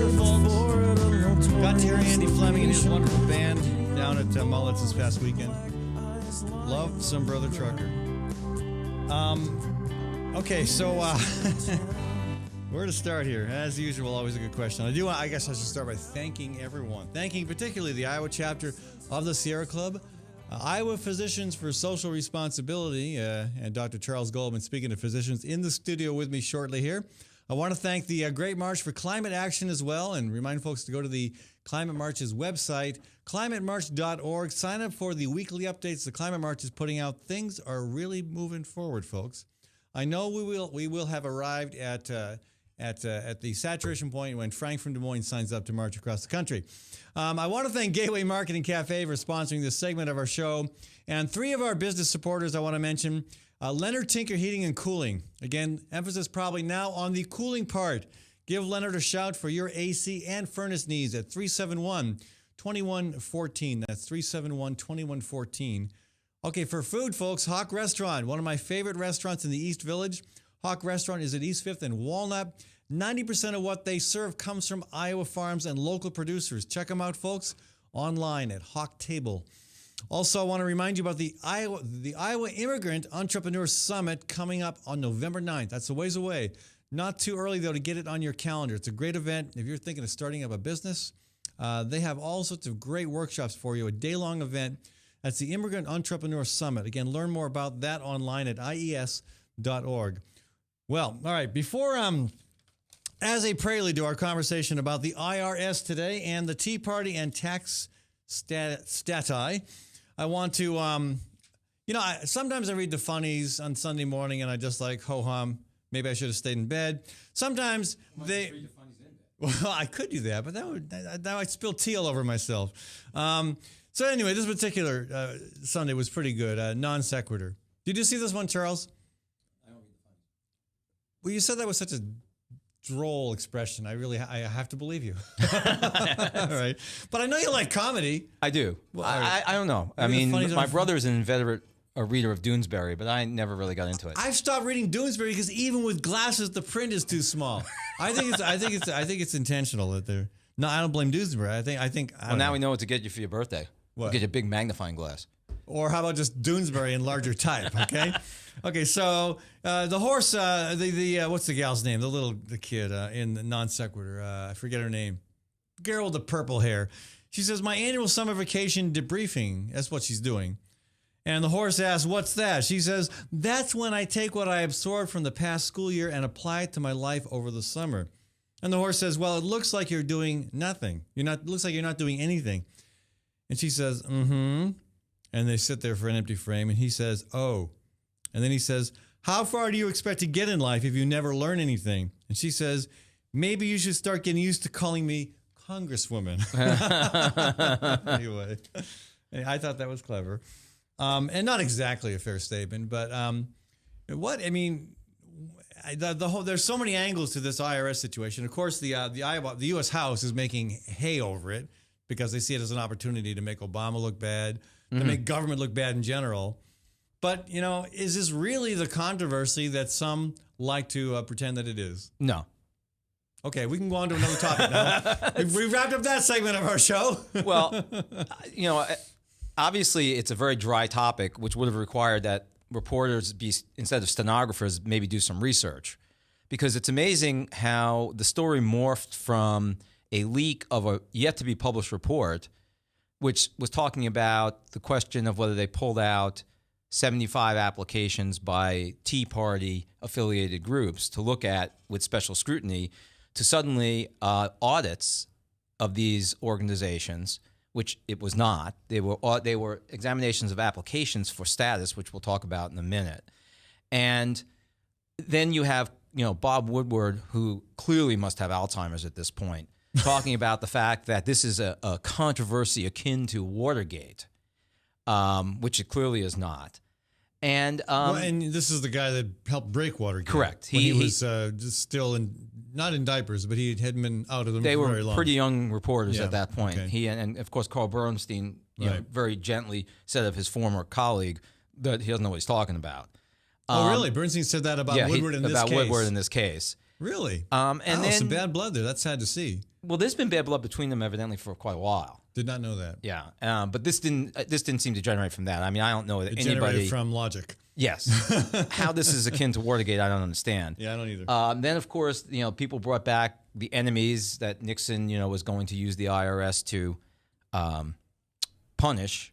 Tucker, folks. Got to hear Andy Fleming and his wonderful band down at Mullets this past weekend. Love some Brother Trucker. Okay, so where to start here? As usual, always a good question. I guess I should start by thanking everyone. Thanking particularly the Iowa chapter of the Sierra Club, Iowa Physicians for Social Responsibility, and Dr. Charles Goldman, speaking of physicians, in the studio with me shortly here. I want to thank the Great March for Climate Action as well, and remind folks to go to the Climate March's website, climatemarch.org. Sign up for the weekly updates the Climate March is putting out. Things are really moving forward, folks. I know we will have arrived at the saturation point when Frank from Des Moines signs up to march across the country. I want to thank Gateway Marketing Cafe for sponsoring this segment of our show, and three of our business supporters I want to mention. Leonard Tinker Heating and Cooling. Again, emphasis probably now on the cooling part. Give Leonard a shout for your AC and furnace needs at 371-2114. That's 371-2114. Okay, for food, folks, Hawk Restaurant, one of my favorite restaurants in the East Village. Hawk Restaurant is at East 5th and Walnut. 90% of what they serve comes from Iowa farms and local producers. Check them out, folks, online at Hawk Table. Also, I want to remind you about the Iowa Immigrant Entrepreneur Summit coming up on November 9th. That's a ways away. Not too early, though, to get it on your calendar. It's a great event. If you're thinking of starting up a business, they have all sorts of great workshops for you, a day-long event. That's the Immigrant Entrepreneur Summit. Again, learn more about that online at ies.org. Well, all right, before, as a prelude to our conversation about the IRS today and the Tea Party and tax stati, I want to, sometimes I read the funnies on Sunday morning and I just like, ho-hum, maybe I should have stayed in bed. Sometimes they... Read the funnies in bed. Well, I could do that, but that might spill tea all over myself. So anyway, this particular Sunday was pretty good, non sequitur. Did you see this one, Charles? I don't read the funnies. Well, you said that with such a droll expression. I have to believe you. All right. But I know you like comedy. I do. Well, I don't know. I mean, my brother's an inveterate reader of Doonesbury, but I never really got into it. I've stopped reading Doonesbury because even with glasses, the print is too small. I think it's intentional that they're. No, I don't blame Doonesbury. I think. Well, now we know what to get you for your birthday. What? We'll get you a big magnifying glass. Or how about just Doonesbury in larger type? Okay. Okay, so the horse, what's the gal's name? The kid in the non sequitur. I forget her name. Girl with the purple hair. She says, my annual summer vacation debriefing. That's what she's doing. And the horse asks, what's that? She says, that's when I take what I absorbed from the past school year and apply it to my life over the summer. And the horse says, well, it looks like you're doing nothing. Looks like you're not doing anything. And she says, mm-hmm. And they sit there for an empty frame. And he says, oh. And then he says, how far do you expect to get in life if you never learn anything? And she says, maybe you should start getting used to calling me Congresswoman. Anyway, I thought that was clever. And not exactly a fair statement, but there's so many angles to this IRS situation. Of course, the U.S. House is making hay over it because they see it as an opportunity to make Obama look bad, to make government look bad in general. But, is this really the controversy that some like to pretend that it is? No. Okay, we can go on to another topic now. We wrapped up that segment of our show. Well, obviously it's a very dry topic, which would have required that reporters instead of stenographers, maybe do some research. Because it's amazing how the story morphed from a leak of a yet-to-be-published report, which was talking about the question of whether they pulled out 75 applications by Tea Party-affiliated groups to look at with special scrutiny, to suddenly audits of these organizations, which it was not. They were examinations of applications for status, which we'll talk about in a minute. And then you have Bob Woodward, who clearly must have Alzheimer's at this point, talking about the fact that this is a controversy akin to Watergate, which it clearly is not. And and this is the guy that helped break Watergate. Correct. He was just still not in diapers, but he hadn't been out of them for very long. They were pretty young reporters at that point. Okay. He and of course Carl Bernstein, very gently said of his former colleague that he doesn't know what he's talking about. Oh, really? Bernstein said that about Woodward in this case? About Woodward in this case. Really? And then some bad blood there. That's sad to see. Well, there's been bad blood between them evidently for quite a while. Did not know that. Yeah, but this didn't seem to generate from that. I mean, I don't know that It anybody generated from logic. Yes, how this is akin to Watergate, I don't understand. Yeah, I don't either. Then, of course, people brought back the enemies that Nixon, was going to use the IRS to punish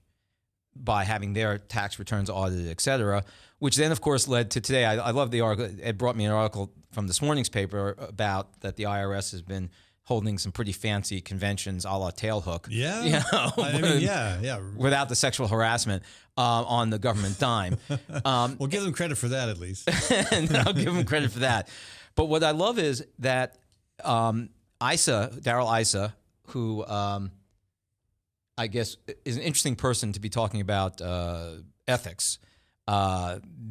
by having their tax returns audited, et cetera, which then, of course, led to today. I love the article. It brought me an article from this morning's paper about that the IRS has been holding some pretty fancy conventions a la Tailhook. Yeah. Yeah. Without the sexual harassment on the government dime. We'll give them credit for that at least. And I'll give them credit for that. But what I love is that Darrell Issa, who I guess is an interesting person to be talking about ethics,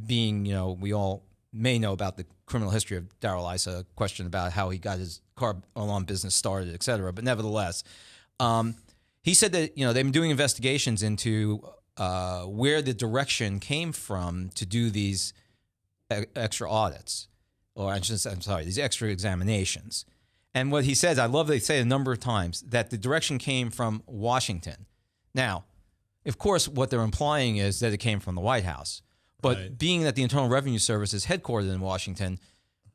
being, we all may know about the criminal history of Darrell Issa, a question about how he got his car alarm business started, et cetera. But nevertheless, he said that, they've been doing investigations into where the direction came from to do these extra audits, these extra examinations. And what he says, I love they say a number of times, that the direction came from Washington. Now, of course, what they're implying is that it came from the White House. But right. Being that the Internal Revenue Service is headquartered in Washington,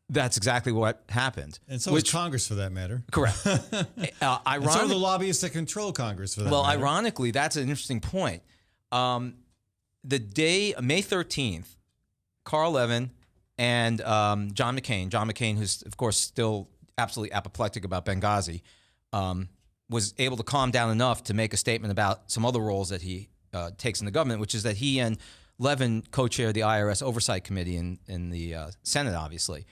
that's exactly what happened. And so is Congress, for that matter. Correct. And so are the lobbyists that control Congress, for that matter. Ironically, that's an interesting point. The day, May 13th, Carl Levin and John McCain, who's, of course, still absolutely apoplectic about Benghazi, was able to calm down enough to make a statement about some other roles that he takes in the government, which is that he and Levin co-chaired the IRS Oversight Committee in the Senate, obviously.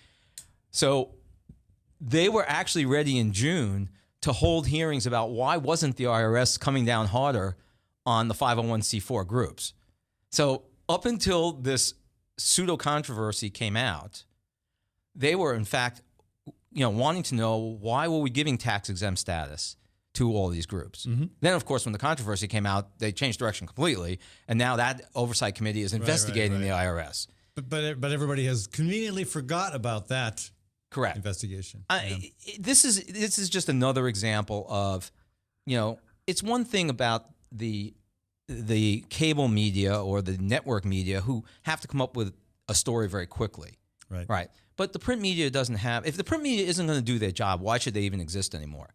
So they were actually ready in June to hold hearings about why wasn't the IRS coming down harder on the 501c4 groups. So up until this pseudo-controversy came out, they were, in fact, wanting to know why were we giving tax-exempt status to all these groups. Mm-hmm. Then, of course, when the controversy came out, they changed direction completely, and now that oversight committee is investigating the IRS. But everybody has conveniently forgot about that. Correct. Investigation. This is just another example of, it's one thing about the cable media or the network media who have to come up with a story very quickly. Right. But the print media doesn't have. If the print media isn't going to do their job, why should they even exist anymore?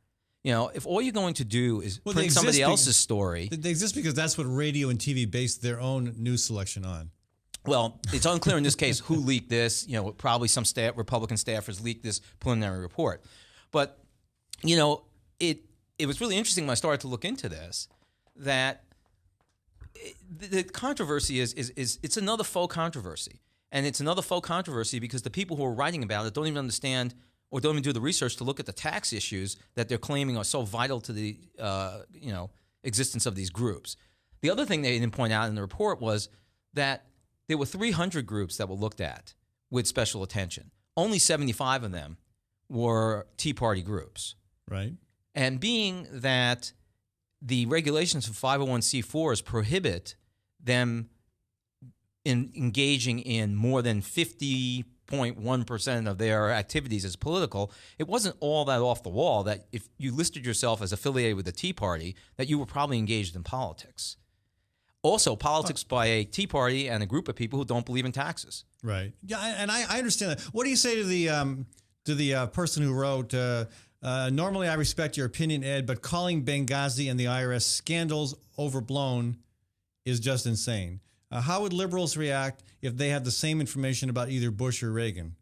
If all you're going to do is print somebody else's story. They exist because that's what radio and TV based their own news selection on. Well, it's unclear in this case who leaked this. Probably some Republican staffers leaked this preliminary report. But, it was really interesting when I started to look into this that the controversy is it's another faux controversy. And it's another faux controversy because the people who are writing about it don't even understand or don't even do the research to look at the tax issues that they're claiming are so vital to the existence of these groups. The other thing they didn't point out in the report was that there were 300 groups that were looked at with special attention. Only 75 of them were Tea Party groups. Right. And being that the regulations for 501c4s prohibit them in engaging in more than 50.1% of their activities as political, it wasn't all that off the wall that if you listed yourself as affiliated with the Tea Party, that you were probably engaged in politics. Also, politics by a Tea Party and a group of people who don't believe in taxes. Right. Yeah, and I understand that. What do you say to the person who wrote, normally I respect your opinion, Ed, but calling Benghazi and the IRS scandals overblown is just insane. How would liberals react if they had the same information about either Bush or Reagan?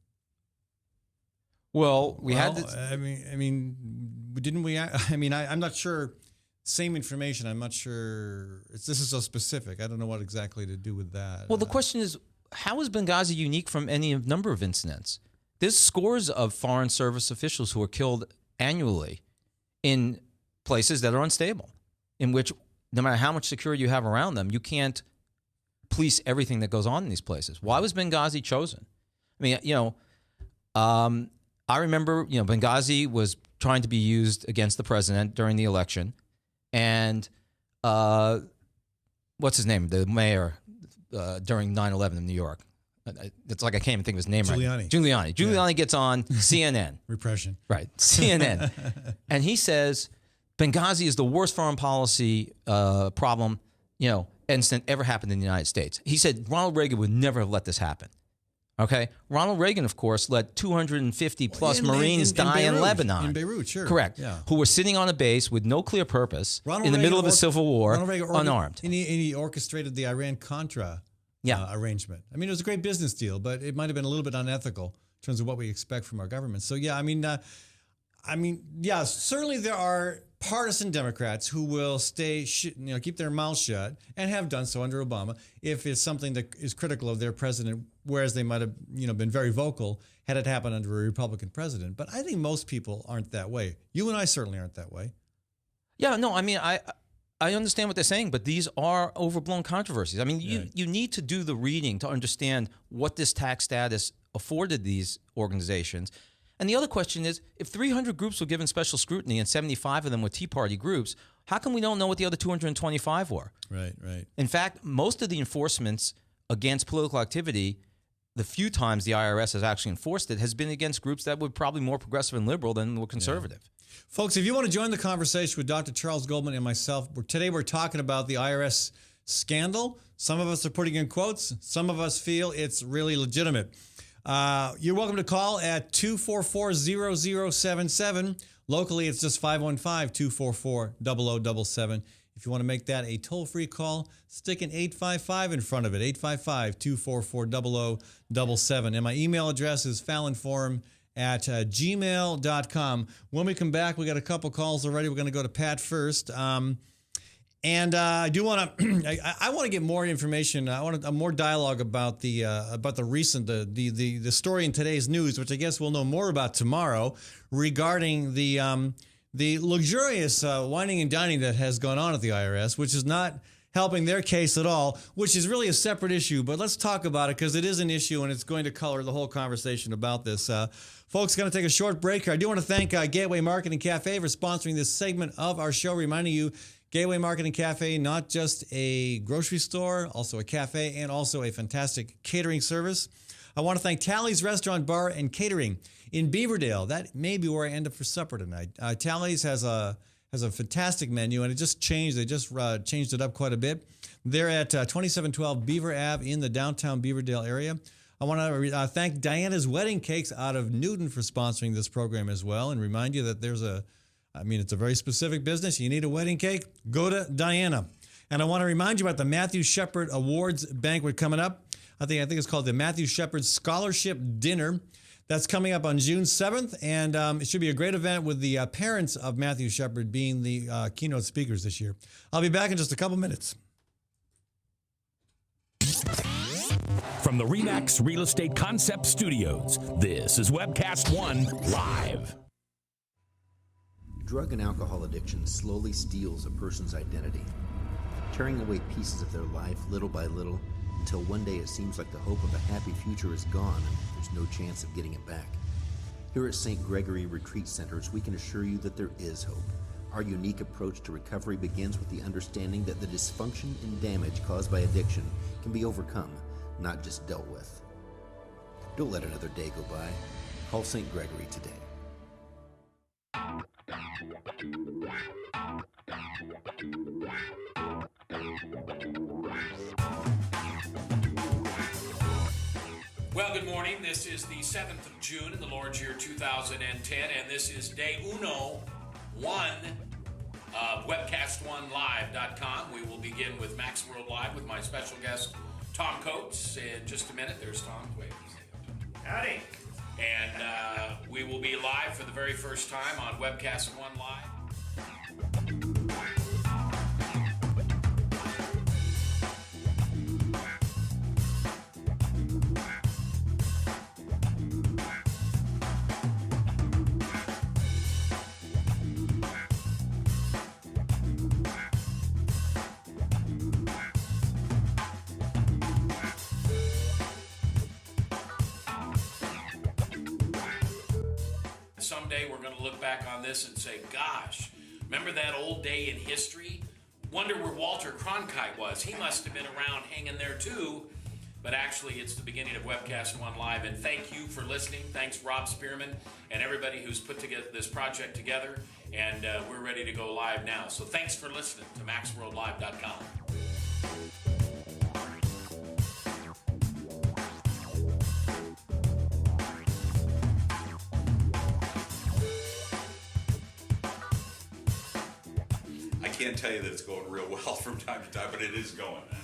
Well, had this. Didn't we? I'm not sure. Same information. I'm not sure. This is so specific. I don't know what exactly to do with that. Well, the question is, how is Benghazi unique from any number of incidents? There's scores of Foreign Service officials who are killed annually in places that are unstable, in which no matter how much security you have around them, you can't police everything that goes on in these places. Why was Benghazi chosen? I mean, I remember, Benghazi was trying to be used against the president during the election. And what's his name? The mayor during 9/11 in New York. It's like I can't even think of his name right now. Giuliani. Giuliani gets on CNN. Repression. Right, CNN. And he says Benghazi is the worst foreign policy problem, incident ever happened in the United States. He said Ronald Reagan would never have let this happen. Okay? Ronald Reagan, of course, let 250 plus Marines die in Lebanon. In Beirut, sure. Correct. Yeah. Who were sitting on a base with no clear purpose in the middle of a civil war, unarmed. And he orchestrated the Iran-Contra arrangement. I mean, it was a great business deal, but it might have been a little bit unethical in terms of what we expect from our government. So, yeah, certainly there are partisan Democrats who will keep their mouths shut and have done so under Obama if it's something that is critical of their president, whereas they might have been very vocal had it happened under a Republican president. But I think most people aren't that way. You and I certainly aren't that way. Yeah, no, I mean, I understand what they're saying, but these are overblown controversies. I mean, you need to do the reading to understand what this tax status afforded these organizations. And the other question is, if 300 groups were given special scrutiny and 75 of them were Tea Party groups, how come we don't know what the other 225 were? Right. In fact, most of the enforcements against political activity, the few times the IRS has actually enforced it, has been against groups that were probably more progressive and liberal than were conservative. Yeah. Folks, if you want to join the conversation with Dr. Charles Goldman and myself, today we're talking about the IRS scandal. Some of us are putting in quotes. Some of us feel it's really legitimate. You're welcome to call at 244-0077. Locally, it's just 515-244-0077. If you want to make that a toll-free call, stick an 855 in front of it, 855-244-0077. And my email address is fallonforum@gmail.com. When we come back, we got a couple calls already. We're going to go to Pat first. And I do want to. I want to get more information. I want more dialogue about the recent the story in today's news, which I guess we'll know more about tomorrow, regarding the luxurious wining and dining that has gone on at the IRS, which is not helping their case at all, which is really a separate issue. But let's talk about it because it is an issue and it's going to color the whole conversation about this. Folks, going to take a short break here. I do want to thank Gateway Market and Cafe for sponsoring this segment of our show, reminding you. Gateway Market and Cafe, not just a grocery store, also a cafe, and also a fantastic catering service. I want to thank Tally's Restaurant, Bar, and Catering in Beaverdale. That may be where I end up for supper tonight. Tally's has a fantastic menu, and it just changed. They just changed it up quite a bit. They're at 2712 Beaver Ave in the downtown Beaverdale area. I want to thank Diana's Wedding Cakes out of Newton for sponsoring this program as well, and remind you that it's a very specific business. You need a wedding cake, go to Diana. And I want to remind you about the Matthew Shepard Awards Banquet coming up. I think it's called the Matthew Shepard Scholarship Dinner. That's coming up on June 7th, and it should be a great event with the parents of Matthew Shepard being the keynote speakers this year. I'll be back in just a couple minutes. From the RE/MAX Real Estate Concept Studios, this is Webcast One Live. Drug and alcohol addiction slowly steals a person's identity, tearing away pieces of their life little by little until one day it seems like the hope of a happy future is gone and there's no chance of getting it back. Here at St. Gregory Retreat Centers, we can assure you that there is hope. Our unique approach to recovery begins with the understanding that the dysfunction and damage caused by addiction can be overcome, not just dealt with. Don't let another day go by. Call St. Gregory today. Well, good morning. This is the 7th of June in the Lord's year 2010, and this is day 1 of webcast1live.com. We will begin with Max World Live with my special guest, Tom Coates. In just a minute, there's Tom. Wait. Howdy. And we will be live for the very first time on Webcast One Live. Someday we're going to look back on this and say, gosh, remember that old day in history? Wonder where Walter Cronkite was. He must have been around hanging there too. but actually it's the beginning of Webcast One Live. And thank you for listening. Thanks, Rob Spearman, and everybody who's put together this project together. And we're ready to go live now. So thanks for listening to MaxWorldLive.com. I can't tell you that it's going real well from time to time, but it is going, man.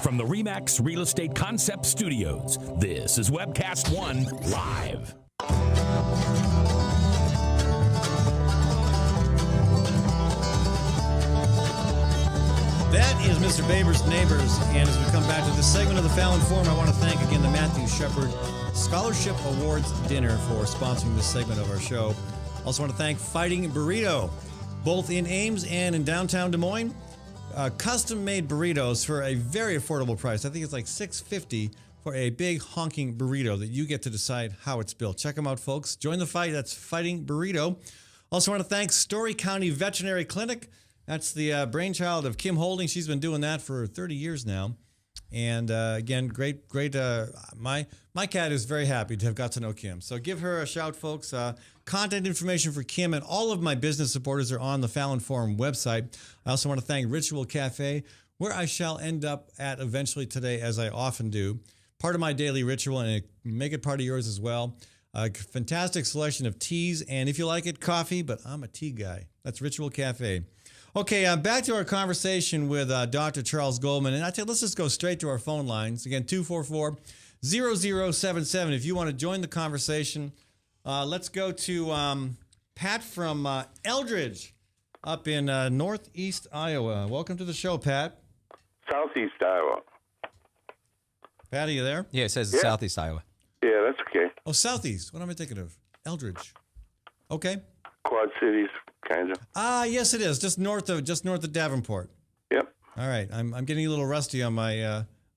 From the RE/MAX Real Estate Concept Studios, this is Webcast One Live. That is Mr. Baber's Neighbors. And as we come back to this segment of the Fallon Forum, I want to thank again the Matthew Shepard Scholarship Awards Dinner for sponsoring this segment of our show. Also want to thank Fighting Burrito, both in Ames and in downtown Des Moines. Custom-made burritos for a very affordable price. I think it's like $6.50 for a big honking burrito that you get to decide how it's built. Check them out, folks. Join the fight. That's Fighting Burrito. Also want to thank Story County Veterinary Clinic. That's the brainchild of Kim Holding. She's been doing that for 30 years now. And again, great. My cat is very happy to have got to know Kim. So give her a shout, folks. Contact information for Kim and all of my business supporters are on the Fallon Forum website. I also want to thank Ritual Cafe, where I shall end up at eventually today, as I often do. Part of my daily ritual, and make it part of yours as well. A fantastic selection of teas, and if you like it, coffee, but I'm a tea guy. That's Ritual Cafe. Okay, back to our conversation with Dr. Charles Goldman. And I tell you, let's just go straight to our phone lines. Again, 244-0077. If you want to join the conversation, let's go to Pat from Eldridge up in northeast Iowa. Welcome to the show, Pat. Southeast Iowa. Pat, are you there? Yeah, it says Southeast Iowa. Yeah, that's okay. Oh, southeast. What am I thinking of? Eldridge. Okay. Quad Cities, kind of. Yes, it is. Just north of Davenport. Yep. All right. I'm getting a little rusty on my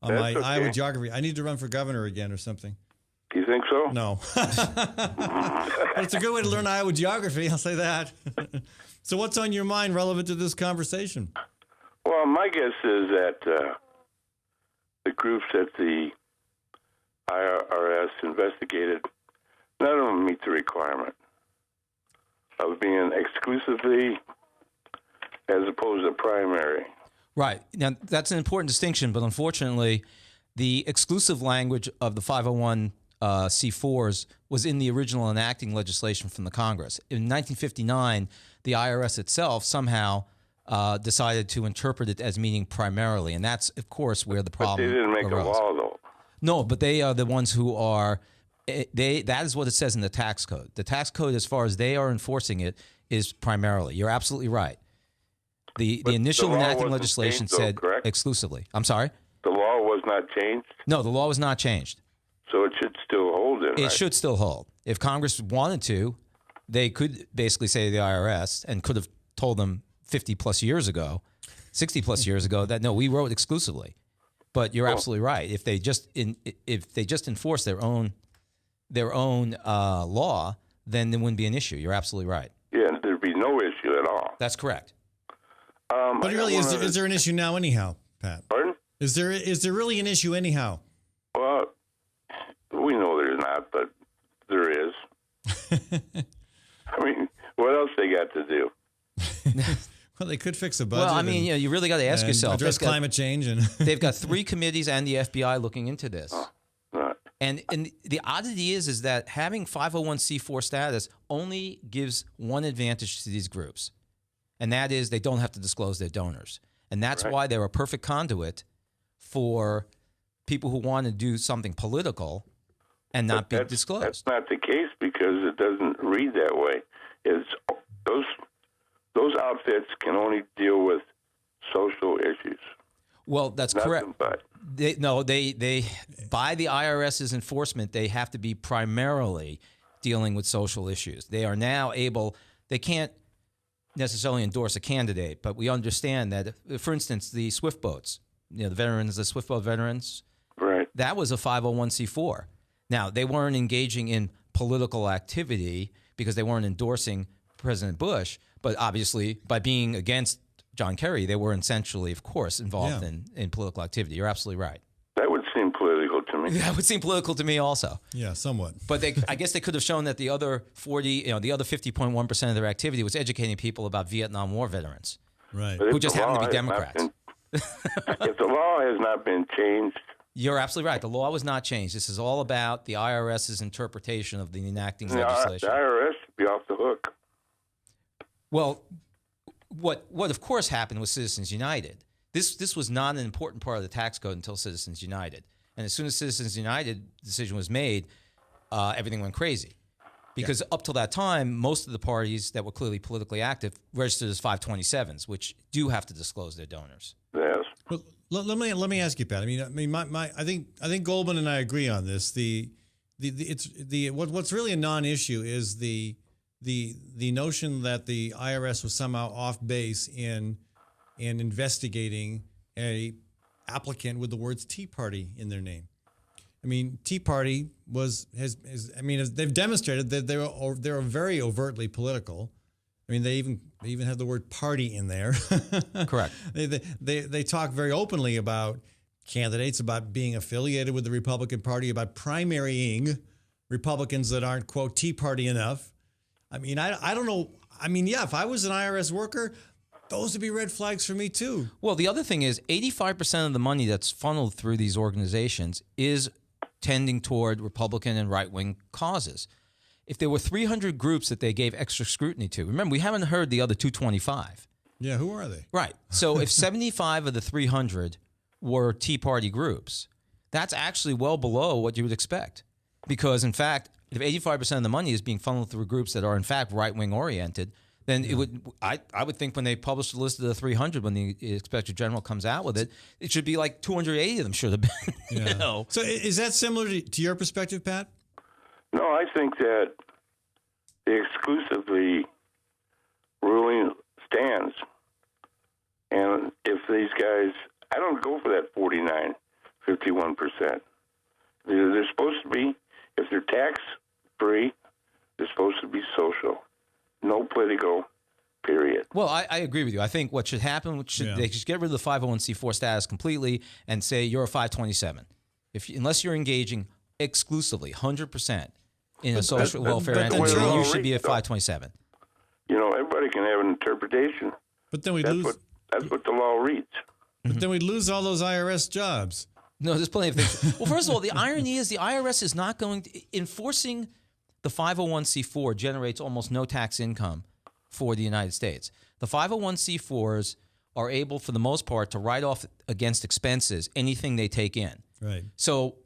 okay. Iowa geography. I need to run for governor again or something. Do you think so? No. But it's a good way to learn Iowa geography, I'll say that. So what's on your mind relevant to this conversation? Well, my guess is that the groups that the IRS investigated, none of them meet the requirement of being exclusively as opposed to primary. Right. Now, that's an important distinction, but unfortunately, the exclusive language of the 501c4s was in the original enacting legislation from the Congress. In 1959, the IRS itself somehow decided to interpret it as meaning primarily, and that's, of course, where the problem But they didn't make arose. a law, though. No, but they are the ones who are. That is what it says in the tax code. The tax code, as far as they are enforcing it, is primarily. You're absolutely right. The initial the law enacting wasn't legislation changed, though, said correct? exclusively. I'm sorry? The law was not changed, No, the law was not changed. so it should still hold it, It right? should still hold. If Congress wanted to, they could basically say to the IRS and could have told them 50 plus years ago, 60 plus years ago that no, we wrote exclusively. But you're absolutely right. If they just enforce their own law, then there wouldn't be an issue. You're absolutely right. Yeah, there'd be no issue at all. That's correct. But really, is there an issue now anyhow, Pat? Pardon? Is there really an issue anyhow? Well, we know there's not, but there is. I mean, what else they got to do? Well, they could fix a budget. Well, I mean, you really got to ask and yourself. address climate change, and They've got 3 committees and the FBI looking into this. Right. And the oddity is that having 501c4 status only gives one advantage to these groups, and that is they don't have to disclose their donors. And that's Right. why they're a perfect conduit for people who want to do something political and not be That's disclosed. not the case because it doesn't read that way. It's those outfits can only deal with social issues. Well, that's Nothing correct. but. They by the IRS's enforcement, they have to be primarily dealing with social issues. They are now able. They can't necessarily endorse a candidate, but we understand that, for instance, the Swift boats, the veterans, the Swift boat veterans, Right. that was a 501c4. Now, they weren't engaging in political activity because they weren't endorsing President Bush, but obviously by being against John Kerry, they were essentially, of course, involved in political activity. You're absolutely right. That would seem political to me. That would seem political to me also. Yeah, somewhat. But I guess they could have shown that the other 50.1% of their activity was educating people about Vietnam War veterans, Right? But who if just the happen to law be has not Democrats. if the law has not been changed, You're absolutely right. The law was not changed. This is all about the IRS's interpretation of the enacting legislation. the IRS should be off the hook. Well, what of course happened with Citizens United. This was not an important part of the tax code until Citizens United. And as soon as Citizens United decision was made, everything went crazy. Because up till that time, most of the parties that were clearly politically active registered as 527s, which do have to disclose their donors. Yes. Well, let me ask you, Pat. I think Goldman and I agree on this. What's really a non-issue is the notion that the IRS was somehow off base in investigating a applicant with the words Tea Party in their name. I mean, Tea Party they've demonstrated that they're very overtly political. I mean, they even have the word party in there. Correct. They talk very openly about candidates, about being affiliated with the Republican Party, about primarying Republicans that aren't, quote, Tea Party enough. I mean, I don't know. I mean, yeah, if I was an IRS worker, those would be red flags for me too. Well, the other thing is 85% of the money that's funneled through these organizations is tending toward Republican and right-wing causes. If there were 300 groups that they gave extra scrutiny to, remember, we haven't heard the other 225. Yeah, who are they? Right. So if 75 of the 300 were Tea Party groups, that's actually well below what you would expect. Because, in fact, if 85% of the money is being funneled through groups that are, in fact, right-wing oriented, then it would. I would think when they publish the list of the 300, when the Inspector General comes out with it, it should be like 280 of them should have been. Yeah. You know? So is that similar to your perspective, Pat? No, I think that the exclusively ruling stands. And if these guys, I don't go for that 51%. They're supposed to be, if they're tax-free, they're supposed to be social. No political, period. Well, I agree with you. I think what should happen, they should get rid of the 501c4 status completely and say you're a 527. Unless you're engaging exclusively, 100% in a social welfare entity, you should be a 527. You know, everybody can have an interpretation. But then That's what the law reads. But then we'd lose all those IRS jobs. No, there's plenty of things. Well, first of all, the irony is the IRS is not going to enforcing the 501c4 generates almost no tax income for the United States. The 501c4s are able, for the most part, to write off against expenses anything they take in. Right. So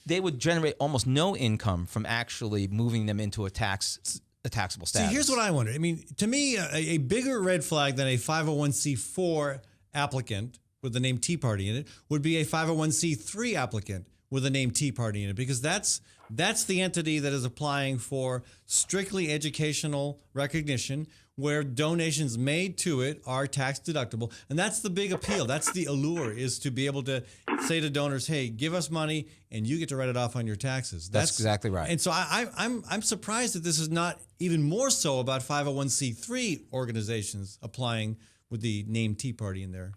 they would generate almost no income from actually moving them into a taxable status. See, here's what I wonder. I mean, to me, a bigger red flag than a 501c4 applicant with the name Tea Party in it would be a 501c3 applicant with the name Tea Party in it, because that's the entity that is applying for strictly educational recognition, where donations made to it are tax deductible. And that's the big appeal. That's the allure, is to be able to say to donors, hey, give us money and you get to write it off on your taxes. That's exactly right. And so I'm surprised that this is not even more so about 501c3 organizations applying with the name Tea Party in there.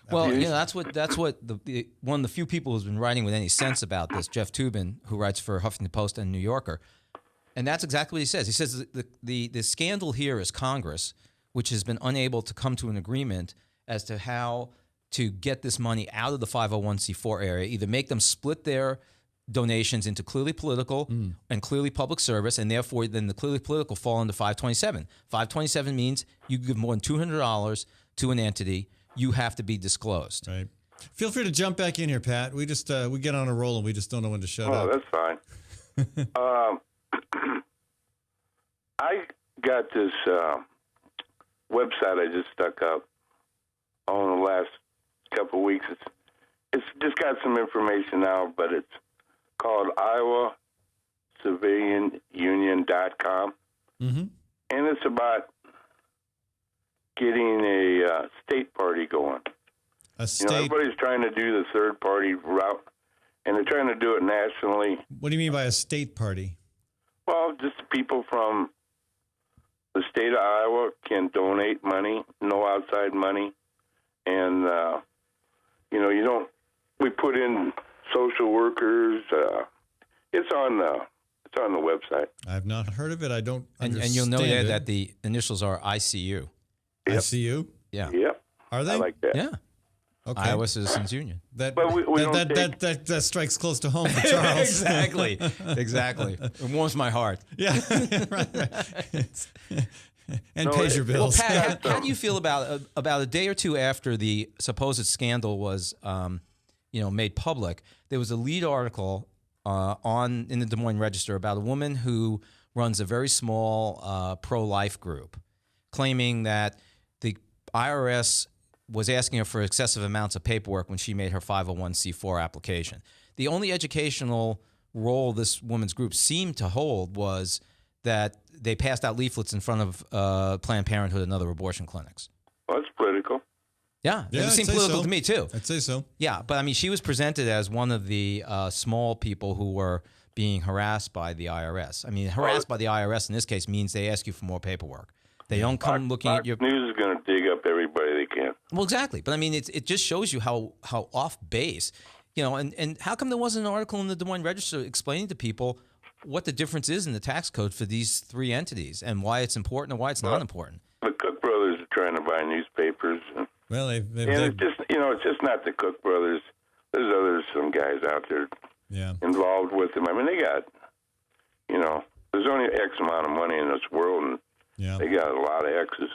Well, that's what the one of the few people who's been writing with any sense about this, Jeff Toobin, who writes for Huffington Post and New Yorker, and that's exactly what he says. He says the scandal here is Congress, which has been unable to come to an agreement as to how to get this money out of the 501c4 area, either make them split their donations into clearly political and clearly public service, and therefore then the clearly political fall into 527. 527 means you give more than $200 to an entity, you have to be disclosed. Right. Feel free to jump back in here, Pat. We just we get on a roll and we just don't know when to shut up. Oh, that's fine. I got this website I just stuck up on the last couple of weeks. It's just got some information now, but it's called iowacivilianunion.com. Mm-hmm. And it's about getting a state party going. A state. Everybody's trying to do the third party route, and they're trying to do it nationally. What do you mean by a state party? Well, just people from the state of Iowa can donate money, no outside money, and you don't. We put in social workers. It's on the website. I've not heard of it. I don't And understand you'll know it. that the initials are ICU. Yep. ICU? Yeah. Yep. Are they? I like that. Yeah. Okay. Iowa Citizens Union. That, But we don't that strikes close to home for Charles. Exactly. It warms my heart. Yeah. right. And pays your Well, bills. Pat, how do you feel about a day or two after the supposed scandal was, made public? There was a lead article in the Des Moines Register about a woman who runs a very small pro-life group, claiming that the IRS was asking her for excessive amounts of paperwork when she made her 501c4 application. The only educational role this woman's group seemed to hold was that they passed out leaflets in front of Planned Parenthood and other abortion clinics. Well, that's political. Yeah, Yeah, it I'd seemed say political so. to me too. I'd say so. Yeah, but I mean, she was presented as one of the small people who were being harassed by the IRS. I mean, harassed by the IRS in this case means they ask you for more paperwork. They don't come looking at your... News is going to dig up everybody they can. Well, exactly. But I mean, it just shows you how off base, and how come there wasn't an article in the Des Moines Register explaining to people what the difference is in the tax code for these three entities and why it's important and why it's not important? The Cook brothers are trying to buy newspapers. Well, It's just not the Cook brothers. There's some guys out there involved with them. I mean, they got, there's only X amount of money in this world, and they got a lot of X's.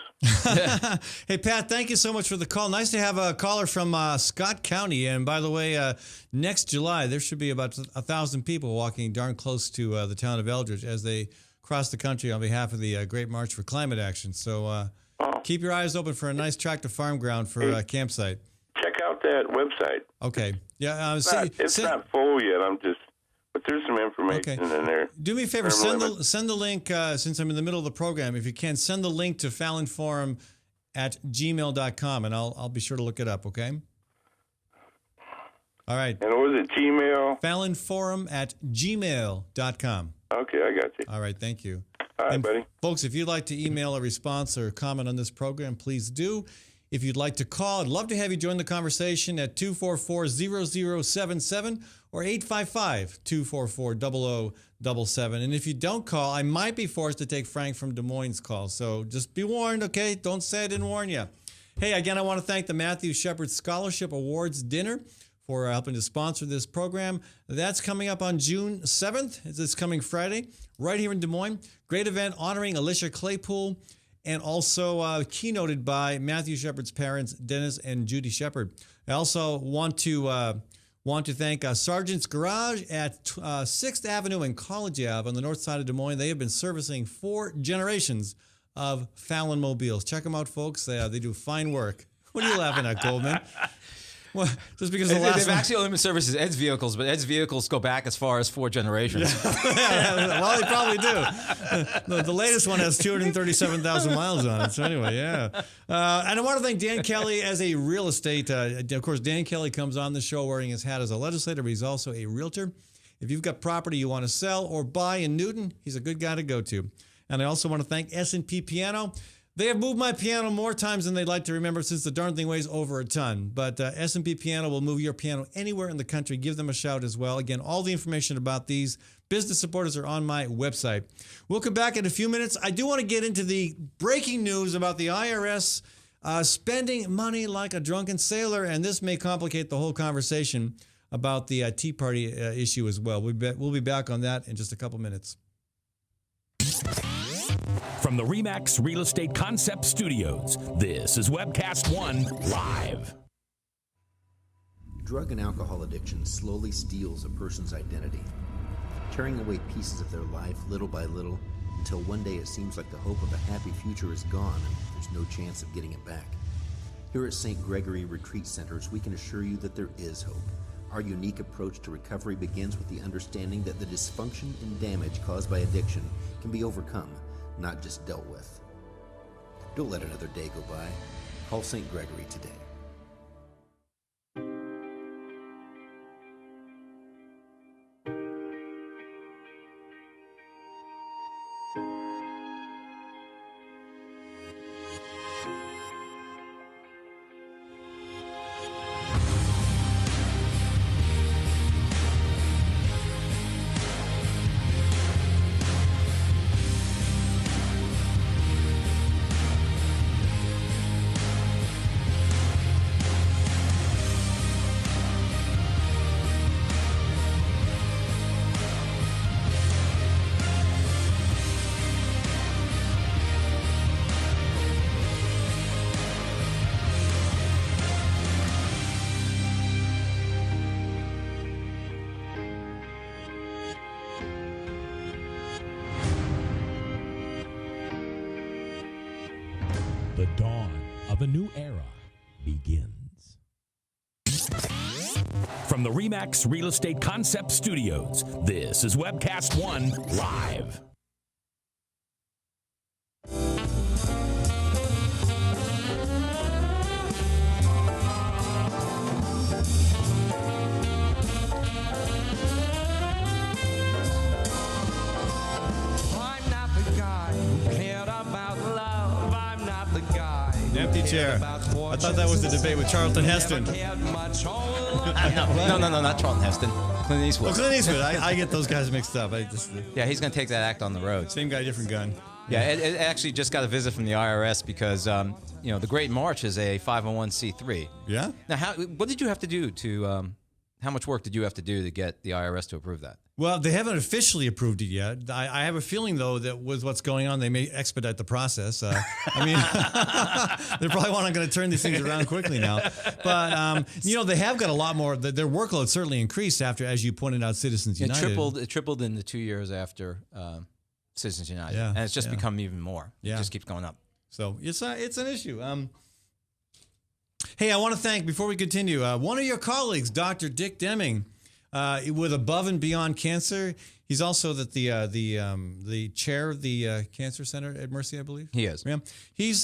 Hey, Pat, thank you so much for the call. Nice to have a caller from Scott County. And by the way, next July, there should be about 1,000 people walking darn close to the town of Eldridge as they cross the country on behalf of the Great March for Climate Action. So keep your eyes open for a nice tract of farm ground for a campsite. Check out that website. Okay. Yeah. It's not full yet. But there's some information in there. Do me a favor, send the link, since I'm in the middle of the program, if you can, send the link to Fallon Forum at gmail.com, and I'll be sure to look it up, okay? All right. And was it Gmail? Fallon Forum at gmail.com. Okay, I got you. All right, thank you. All right, buddy. Folks, if you'd like to email a response or comment on this program, please do. If you'd like to call, I'd love to have you join the conversation at 244-0077 or 855-244-0077. And if you don't call, I might be forced to take Frank from Des Moines' call. So just be warned, okay? Don't say I didn't warn you. Hey, again, I want to thank the Matthew Shepard Scholarship Awards Dinner for helping to sponsor this program. That's coming up on June 7th. It's this coming Friday, right here in Des Moines. Great event honoring Alicia Claypool, and also keynoted by Matthew Shepard's parents, Dennis and Judy Shepard. I also want to thank Sergeant's Garage at 6th Avenue and College Ave on the north side of Des Moines. They have been servicing 4 generations of Fallon mobiles. Check them out, folks. They do fine work. What are you laughing at, Goldman? Well, just because They've actually only been services Ed's vehicles, but Ed's vehicles go back as far as 4 generations. Well, they probably do. The latest one has 237,000 miles on it. So anyway, yeah. And I want to thank Dan Kelly as a real estate. Of course, Dan Kelly comes on the show wearing his hat as a legislator, but he's also a realtor. If you've got property you want to sell or buy in Newton, he's a good guy to go to. And I also want to thank S&P Piano. They have moved my piano more times than they'd like to remember since the darn thing weighs over a ton. But S&P Piano will move your piano anywhere in the country. Give them a shout as well. Again, all the information about these business supporters are on my website. We'll come back in a few minutes. I do want to get into the breaking news about the IRS spending money like a drunken sailor, and this may complicate the whole conversation about the Tea Party issue as well. We'll be back on that in just a couple minutes. From the RE/MAX Real Estate Concept Studios, this is Webcast One Live. Drug and alcohol addiction slowly steals a person's identity, tearing away pieces of their life little by little until one day it seems like the hope of a happy future is gone and there's no chance of getting it back. Here at St. Gregory Retreat Centers, we can assure you that there is hope. Our unique approach to recovery begins with the understanding that the dysfunction and damage caused by addiction can be overcome, not just dealt with. Don't let another day go by. Call St. Gregory today. The dawn of a new era begins. From the RE/MAX Real Estate Concept Studios, this is Webcast One Live. Empty chair. I thought that was the debate with Charlton Heston. No, not Charlton Heston. Clint Eastwood. Oh, Clint Eastwood. I get those guys mixed up. Yeah, he's going to take that act on the road. Same guy, different gun. Yeah, it actually just got a visit from the IRS because, the Great March is a 501c3. Yeah? Now, what did you have to do to, how much work did you have to do to get the IRS to approve that? Well, they haven't officially approved it yet. I have a feeling, though, that with what's going on, they may expedite the process. They're probably not going to turn these things around quickly now. But, they have got a lot more. Their workload certainly increased after, as you pointed out, Citizens United. It tripled in the 2 years after Citizens United. Yeah, and it's just become even more. Yeah. It just keeps going up. So it's an issue. Hey, I want to thank, before we continue, one of your colleagues, Dr. Dick Deming, with Above and Beyond Cancer. He's also the chair of the Cancer Center at Mercy, I believe. He is. Yeah. He's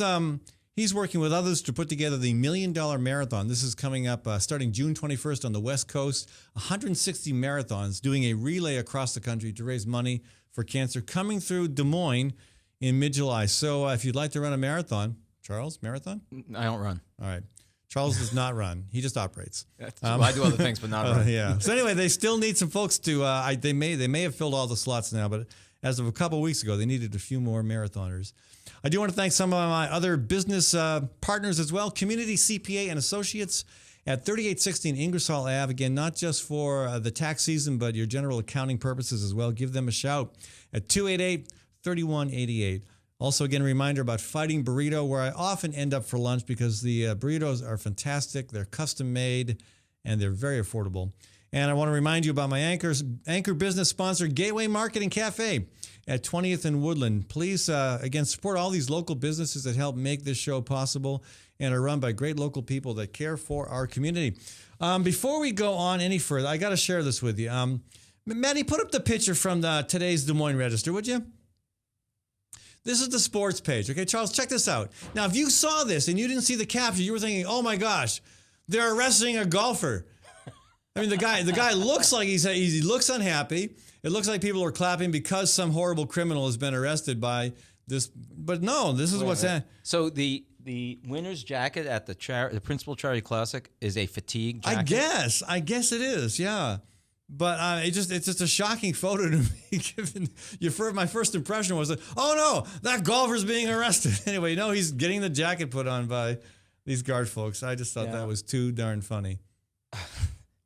working with others to put together the $1 Million Marathon. This is coming up starting June 21st on the West Coast. 160 marathons doing a relay across the country to raise money for cancer, coming through Des Moines in mid-July. So if you'd like to run a marathon, Charles, marathon? I don't run. All right. Charles does not run. He just operates. I do other things, but not run. Yeah. So anyway, they still need some folks to. They may have filled all the slots now, but as of a couple of weeks ago, they needed a few more marathoners. I do want to thank some of my other business partners as well. Community CPA and Associates at 3816 Ingersoll Ave. Again, not just for the tax season, but your general accounting purposes as well. Give them a shout at 288-3188. Also, again, a reminder about Fighting Burrito, where I often end up for lunch because the burritos are fantastic. They're custom made and they're very affordable. And I want to remind you about my anchor business sponsor, Gateway Market & Cafe at 20th and Woodland. Please, again, support all these local businesses that help make this show possible and are run by great local people that care for our community. Before we go on any further, I got to share this with you. Maddie, put up the picture from today's Des Moines Register, would you? This is the sports page. Okay, Charles, check this out. Now, if you saw this and you didn't see the caption, you were thinking, oh my gosh, they're arresting a golfer. I mean, the guy looks like he looks unhappy. It looks like people are clapping because some horrible criminal has been arrested by this. But no, this is what's happening. So the winner's jacket at the Principal Charity Classic is a fatigue jacket? I guess it is, yeah. But it's just a shocking photo to me. Given my first impression was that, oh no, that golfer's being arrested. Anyway, no, he's getting the jacket put on by these guard folks. I just thought that was too darn funny.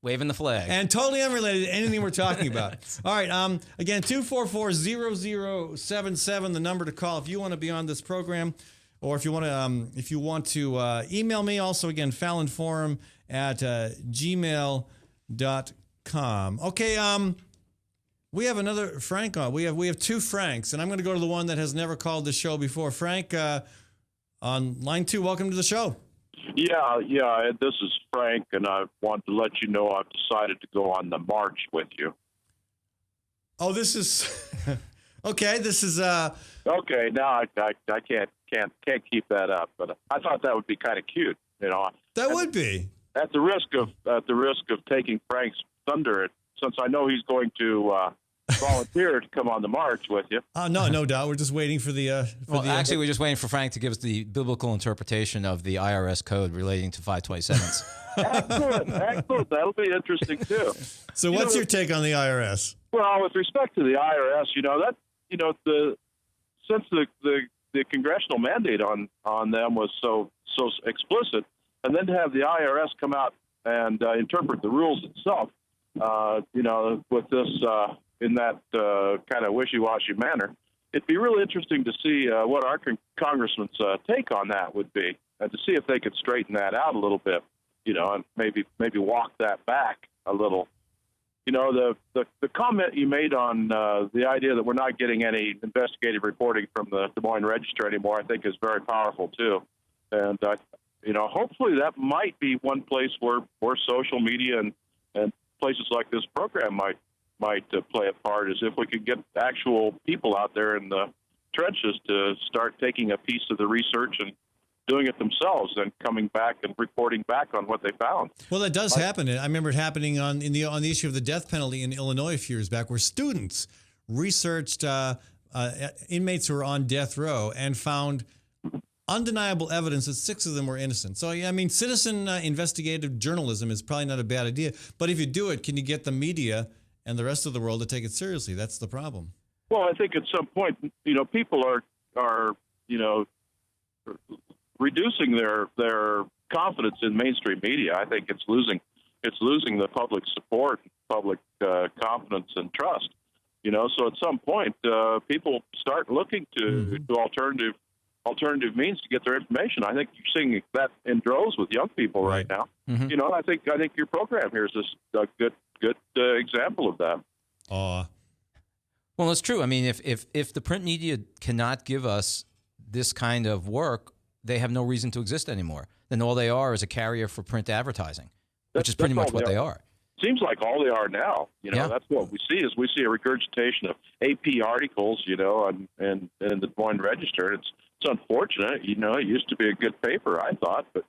Waving the flag. And totally unrelated to anything we're talking about. All right, again, 244-0077, the number to call if you want to be on this program, or if you want to email me. Also, again, Fallon Forum at gmail.com. Okay, we have another Frank on. We have two Franks, and I'm going to go to the one that has never called the show before. Frank, on line 2, welcome to the show. Yeah, this is Frank, and I want to let you know I've decided to go on the march with you. Oh, this is okay. This is okay. Now I can't keep that up, but I thought that would be kind of cute, That would be at the risk of taking Frank's thunder, since I know he's going to volunteer to come on the march with you. No doubt. We're just waiting for the. Actually, we're just waiting for Frank to give us the biblical interpretation of the IRS code relating to 527s. Excellent. That'll be interesting too. So, what's your take on the IRS? Well, with respect to the IRS, since the congressional mandate on them was so explicit, and then to have the IRS come out and interpret the rules itself, with this in that kind of wishy-washy manner, it'd be really interesting to see what our congressman's take on that would be, and to see if they could straighten that out a little bit, and maybe walk that back a little. The comment you made on the idea that we're not getting any investigative reporting from the Des Moines Register anymore, I think is very powerful too. And hopefully that might be one place where social media and places like this program might play a part, is if we could get actual people out there in the trenches to start taking a piece of the research and doing it themselves and coming back and reporting back on what they found. Well, that does happen. I remember it happening on the issue of the death penalty in Illinois a few years back, where students researched inmates who were on death row and found undeniable evidence that 6 of them were innocent. So, I mean, citizen investigative journalism is probably not a bad idea. But if you do it, can you get the media and the rest of the world to take it seriously? That's the problem. Well, I think at some point, people are reducing their confidence in mainstream media. I think it's losing the public support, public confidence and trust. So at some point, people start looking to alternative means to get their information. I think you're seeing that in droves with young people right now. Mm-hmm. I think your program here is a good example of that. Well, it's true. I mean, if the print media cannot give us this kind of work, they have no reason to exist anymore. Then all they are is a carrier for print advertising, which is pretty much what they are. Seems like all they are now. That's what we see. Is we see a regurgitation of AP articles, and in the Des Moines Register. It's unfortunate. It used to be a good paper, I thought, but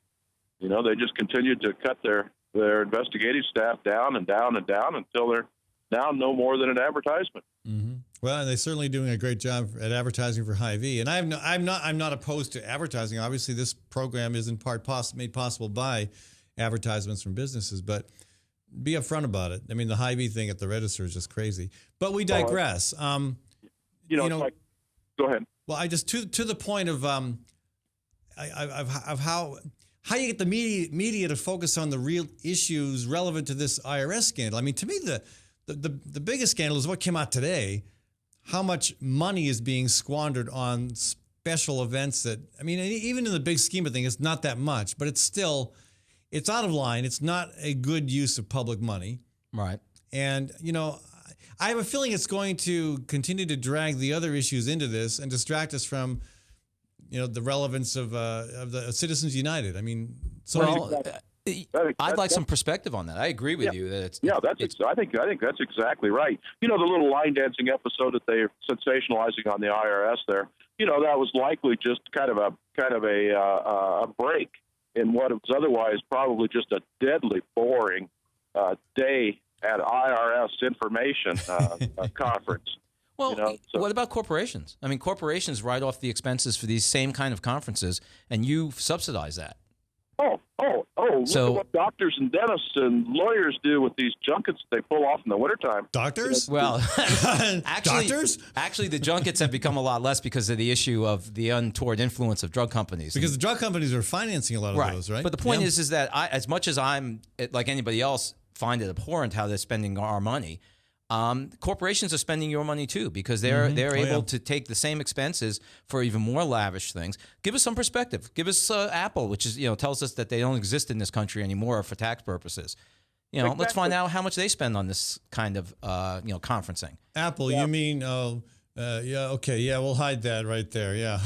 they just continued to cut their investigative staff down and down and down until they're now no more than an advertisement. Mm-hmm. Well, they're certainly doing a great job at advertising for Hy-Vee, and I'm not opposed to advertising. Obviously, this program is in part made possible by advertisements from businesses, but be upfront about it. I mean, the Hy-Vee thing at the Register is just crazy. But we digress. Go ahead. Well, I just to the point of how you get the media to focus on the real issues relevant to this IRS scandal. I mean, to me, the biggest scandal is what came out today. How much money is being squandered on special events that, I mean, even in the big scheme of things, it's not that much, but it's out of line. It's not a good use of public money. Right. And, I have a feeling it's going to continue to drag the other issues into this and distract us from, the relevance of the Citizens United. I mean, I'd like some perspective on that. I agree with you that I think that's exactly right. The little line dancing episode that they're sensationalizing on the IRS there. That was likely just kind of a break in what was otherwise probably just a deadly boring day at IRS information conference. Well, what about corporations? I mean, corporations write off the expenses for these same kind of conferences, and you subsidize that. So, look at what doctors and dentists and lawyers do with these junkets they pull off in the wintertime. Doctors? Well, doctors? Actually, the junkets have become a lot less because of the issue of the untoward influence of drug companies. Because the drug companies are financing a lot of those, right? But the point is that as much as I'm, like anybody else, find it abhorrent how they're spending our money, corporations are spending your money too, because they're able to take the same expenses for even more lavish things. Give us some perspective. Give us Apple, which is tells us that they don't exist in this country anymore for tax purposes. Exactly. Let's find out how much they spend on this kind of conferencing. Apple, you mean? We'll hide that right there. Yeah.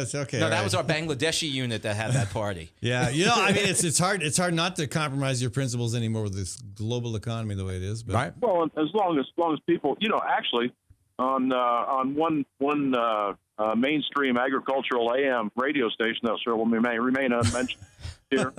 It's okay. No, that was our Bangladeshi unit that had that party. Yeah, I mean, it's hard not to compromise your principles anymore with this global economy the way it is. But. Right. Well, as long as people, actually, on one mainstream agricultural AM radio station that will remain unmentioned here.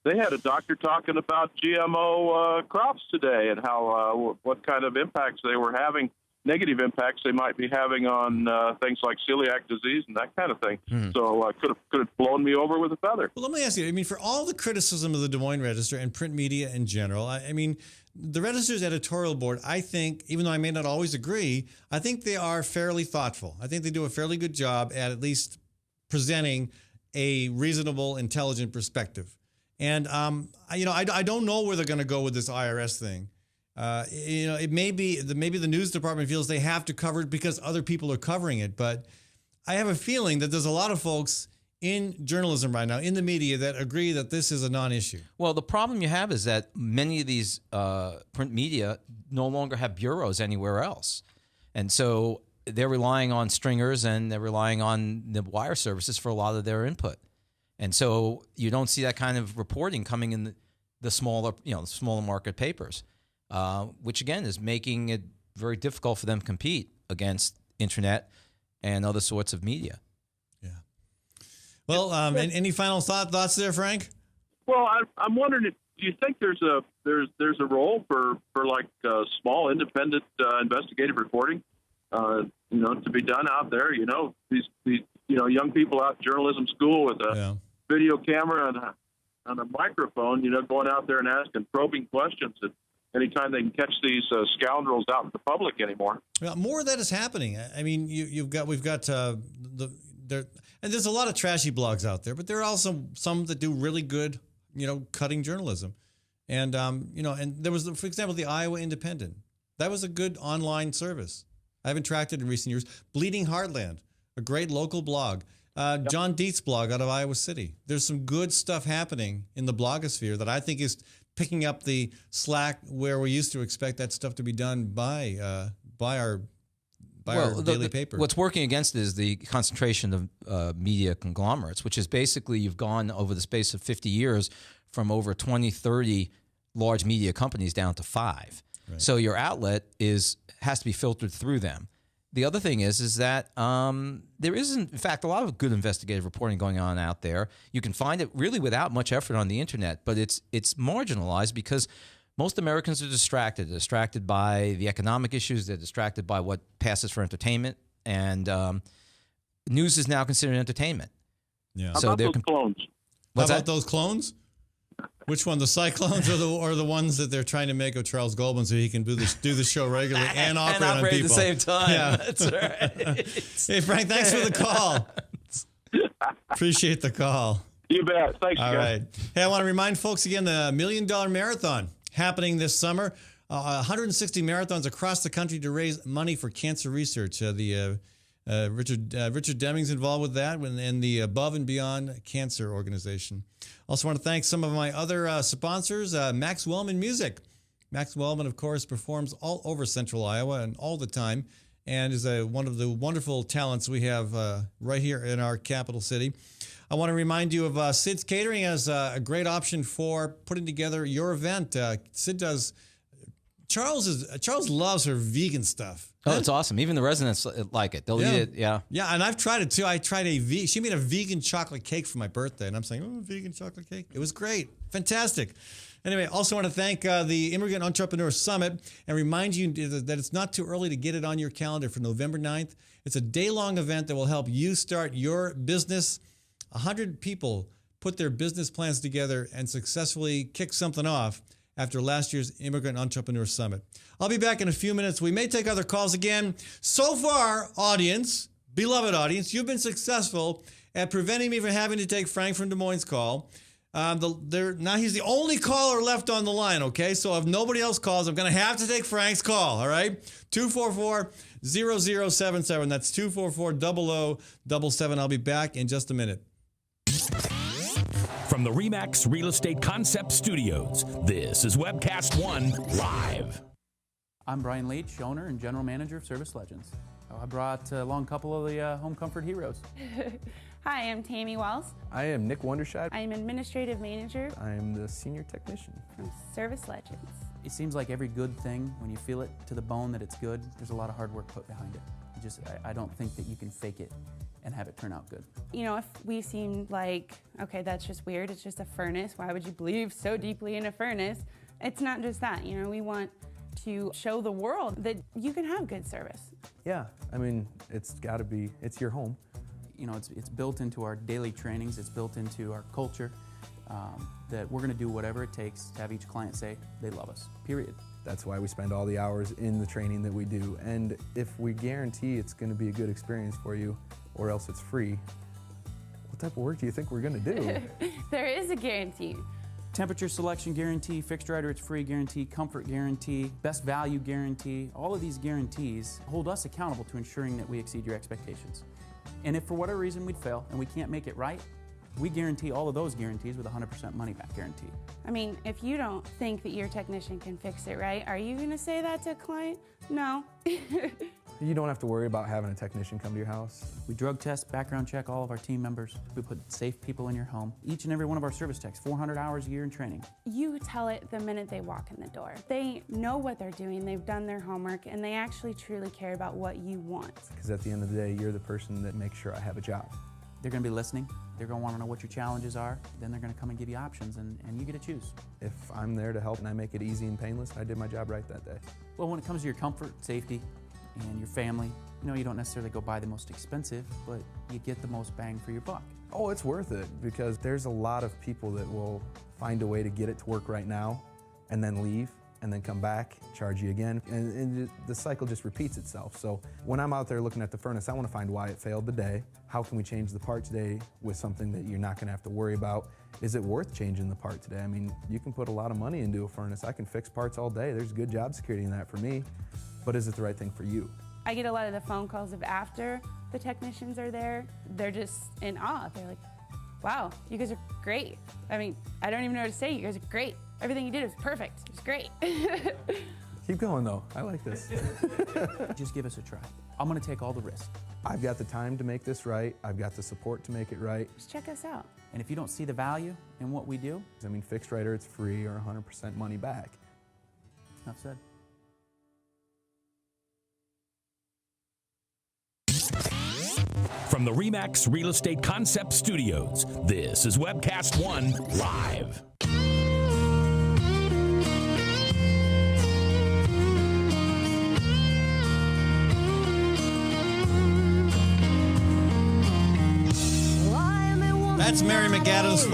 They had a doctor talking about GMO crops today and how what kind of impacts they were having, negative impacts they might be having on things like celiac disease and that kind of thing. So could have blown me over with a feather. Well, let me ask you. I mean, for all the criticism of the Des Moines Register and print media in general, I mean, the Register's editorial board, I think, even though I may not always agree, I think they are fairly thoughtful. I think they do a fairly good job at least presenting a reasonable, intelligent perspective. And, I don't know where they're going to go with this IRS thing. It may be the news department feels they have to cover it because other people are covering it. But I have a feeling that there's a lot of folks in journalism right now, in the media, that agree that this is a non-issue. Well, the problem you have is that many of these print media no longer have bureaus anywhere else. And so they're relying on stringers and they're relying on the wire services for a lot of their input. And so you don't see that kind of reporting coming in the smaller, smaller market papers, which again is making it very difficult for them to compete against internet and other sorts of media. Yeah. Well, any final thoughts there, Frank? Well, I'm wondering if do you think there's a role for like small independent investigative reporting, to be done out there? These young people out in journalism school with a video camera and a microphone, going out there and asking probing questions. And anytime they can catch these scoundrels out in the public anymore. Well, more of that is happening. I mean, we've got and there's a lot of trashy blogs out there, but there are also some that do really good, cutting journalism. And, and there was, for example, the Iowa Independent. That was a good online service. I haven't tracked it in recent years. Bleeding Heartland, a great local blog. John Dietz blog out of Iowa City. There's some good stuff happening in the blogosphere that I think is picking up the slack where we used to expect that stuff to be done by our daily paper. What's working against it is the concentration of media conglomerates, which is basically you've gone over the space of 50 years from over 20, 30 large media companies down to 5. Right. So your outlet has to be filtered through them. The other thing is that there isn't, in fact, a lot of good investigative reporting going on out there. You can find it really without much effort on the internet, but it's marginalized because most Americans are distracted. They're distracted by the economic issues. They're distracted by what passes for entertainment, and news is now considered entertainment. Yeah. So How about those clones? How about those clones? Which one, the Cyclones or the ones that they're trying to make of Charles Goldman so he can do the show regularly and operate on people at the same time? Yeah. That's right. Hey, Frank, thanks for the call. Appreciate the call. You bet. Thanks, All guys. right. Hey, I want to remind folks again, the $1 Million Marathon happening this summer. 160 marathons across the country to raise money for cancer research. Richard Deming's involved with that and the Above and Beyond Cancer Organization. Also want to thank some of my other sponsors, Max Wellman Music. Max Wellman, of course, performs all over Central Iowa and all the time and is one of the wonderful talents we have right here in our capital city. I want to remind you of Sid's Catering as a great option for putting together your event. Sid does... Charles loves her vegan stuff. Oh, it's awesome. Even the residents like it. They'll eat it. Yeah. Yeah, and I've tried it too. I tried she made a vegan chocolate cake for my birthday, and I'm saying, oh, vegan chocolate cake. It was great. Fantastic. Anyway, also want to thank the Immigrant Entrepreneur Summit and remind you that it's not too early to get it on your calendar for November 9th. It's a day-long event that will help you start your business. 100 people put their business plans together and successfully kick something off after last year's Immigrant Entrepreneur Summit. I'll be back in a few minutes. We may take other calls again. So far, audience, beloved audience, you've been successful at preventing me from having to take Frank from Des Moines' call. Now he's the only caller left on the line, okay? So if nobody else calls, I'm going to have to take Frank's call, all right? 244-0077. That's 244-0077. I'll be back in just a minute. From the RE/MAX Real Estate Concept Studios, this is Webcast One Live. I'm Brian Leach, owner and general manager of Service Legends. I brought along a couple of the home comfort heroes. Hi, I'm Tammy Wells. I am Nick Wondershad. I am administrative manager. I am the senior technician from Service Legends. It seems like every good thing, when you feel it to the bone that it's good, there's a lot of hard work put behind it. I don't think that you can fake it and have it turn out good. If we seem like, okay, that's just weird, it's just a furnace, why would you believe so deeply in a furnace? It's not just that, we want to show the world that you can have good service. Yeah, I mean, it's your home. It's built into our daily trainings, it's built into our culture, that we're gonna do whatever it takes to have each client say they love us, period. That's why we spend all the hours in the training that we do. And if we guarantee it's gonna be a good experience for you, or else it's free, what type of work do you think we're gonna do? There is a guarantee. Temperature selection guarantee, fixed right or it's free guarantee, comfort guarantee, best value guarantee. All of these guarantees hold us accountable to ensuring that we exceed your expectations. And if for whatever reason we'd fail and we can't make it right, we guarantee all of those guarantees with a 100% money back guarantee. I mean, if you don't think that your technician can fix it right, are you gonna say that to a client? No. You don't have to worry about having a technician come to your house. We drug test, background check all of our team members. We put safe people in your home. Each and every one of our service techs, 400 hours a year in training. You tell it the minute they walk in the door. They know what they're doing, they've done their homework, and they actually truly care about what you want. Because at the end of the day, you're the person that makes sure I have a job. They're going to be listening. They're going to want to know what your challenges are. Then they're going to come and give you options, and you get to choose. If I'm there to help and I make it easy and painless, I did my job right that day. Well, when it comes to your comfort, safety, and your family, you don't necessarily go buy the most expensive, but you get the most bang for your buck. Oh, it's worth it, because there's a lot of people that will find a way to get it to work right now and then leave and then come back, charge you again, and the cycle just repeats itself. So when I'm out there looking at the furnace, I want to find why it failed today. How can we change the part today with something that you're not going to have to worry about? Is it worth changing the part today? I mean, you can put a lot of money into a furnace. I can fix parts all day. There's good job security in that for me, but is it the right thing for you? I get a lot of the phone calls of after the technicians are there. They're just in awe. They're like, wow, you guys are great. I mean, I don't even know what to say. You guys are great. Everything you did was perfect. It was great. Keep going though, I like this. Just give us a try. I'm gonna take all the risk. I've got the time to make this right. I've got the support to make it right. Just check us out. And if you don't see the value in what we do, I mean, fixed right or it's free or 100% money back. enough said. From the RE/MAX Real Estate Concept Studios, this is Webcast One Live. That's Mary McAdams,